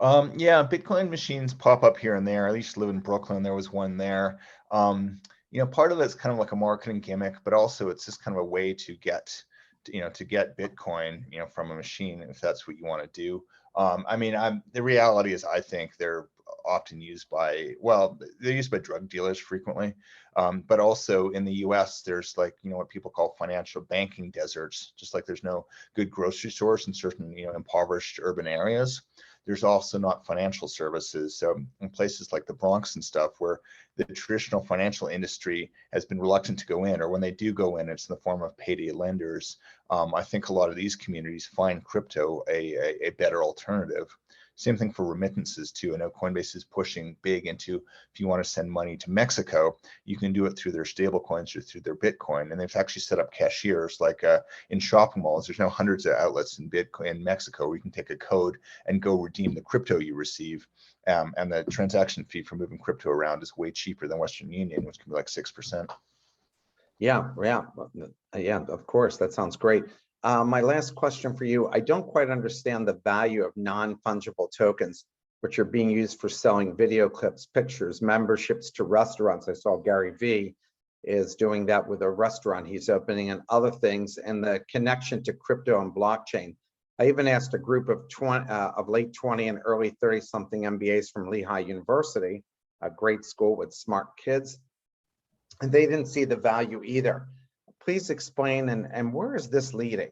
Yeah, Bitcoin machines pop up here and there. I used to live in Brooklyn. There was one there. Part of it's kind of like a marketing gimmick, but also it's just kind of a way to get Bitcoin, from a machine, if that's what you want to do. The reality is, I think they're often used they're used by drug dealers frequently. But also in the US, there's like, what people call financial banking deserts, just like there's no good grocery stores in certain, impoverished urban areas. There's also not financial services. So in places like the Bronx and stuff, where the traditional financial industry has been reluctant to go in, or when they do go in, it's in the form of payday lenders. I think a lot of these communities find crypto a better alternative. Same thing for remittances too. I know Coinbase is pushing big into, if you want to send money to Mexico, you can do it through their stable coins or through their Bitcoin. And they've actually set up cashiers like in shopping malls. There's now hundreds of outlets in Bitcoin in Mexico where you can take a code and go redeem the crypto you receive. And the transaction fee for moving crypto around is way cheaper than Western Union, which can be like 6%. Yeah, of course. That sounds great. My last question for you. I don't quite understand the value of non-fungible tokens, which are being used for selling video clips, pictures, memberships to restaurants. I saw Gary Vee is doing that with a restaurant he's opening and other things, and the connection to crypto and blockchain. I even asked a group of late 20 and early 30-something MBAs from Lehigh University, a great school with smart kids, and they didn't see the value either. Please explain, and where is this leading?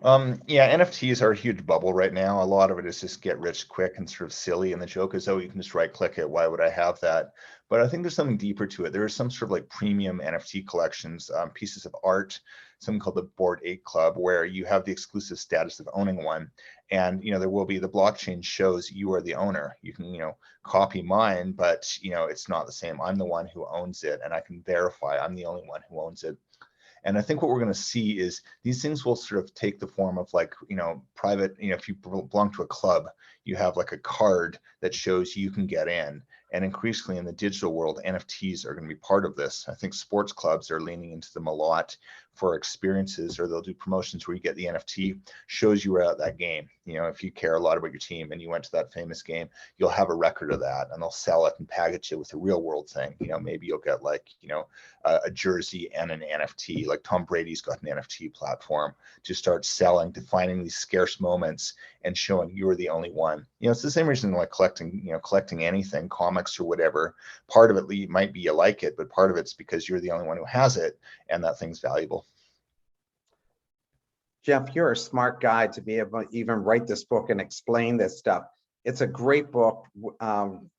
Yeah, NFTs are a huge bubble right now. A lot of it is just get rich quick and sort of silly. And the joke is, oh, you can just right click it. Why would I have that? But I think there's something deeper to it. There are some sort of like premium NFT collections, pieces of art, something called the Bored Ape Club, where you have the exclusive status of owning one. And, there will be the blockchain shows you are the owner. You can, copy mine, but, it's not the same. I'm the one who owns it, and I can verify I'm the only one who owns it. And I think what we're going to see is these things will sort of take the form of like, private, if you belong to a club, you have like a card that shows you can get in. And increasingly in the digital world, NFTs are going to be part of this. I think sports clubs are leaning into them a lot for experiences, or they'll do promotions where you get the NFT, shows you were at that game. If you care a lot about your team and you went to that famous game, you'll have a record of that, and they'll sell it and package it with a real world thing. Maybe you'll get like, a jersey and an NFT. Like Tom Brady's got an NFT platform to start selling, defining these scarce moments and showing you're the only one. It's the same reason like collecting anything, comics or whatever. Part of it might be you like it, but part of it's because you're the only one who has it and that thing's valuable. Jeff, you're a smart guy to be able to even write this book and explain this stuff. It's a great book,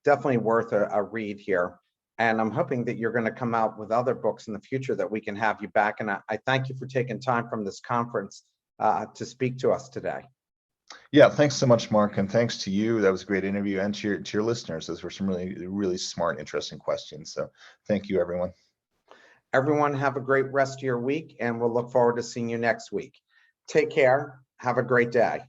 definitely worth a read here. And I'm hoping that you're going to come out with other books in the future that we can have you back. And I thank you for taking time from this conference to speak to us today. Yeah, thanks so much, Mark, and thanks to you. That was a great interview, and to your listeners. Those were some really, really smart, interesting questions. So thank you, everyone. Everyone have a great rest of your week, and we'll look forward to seeing you next week. Take care. Have a great day.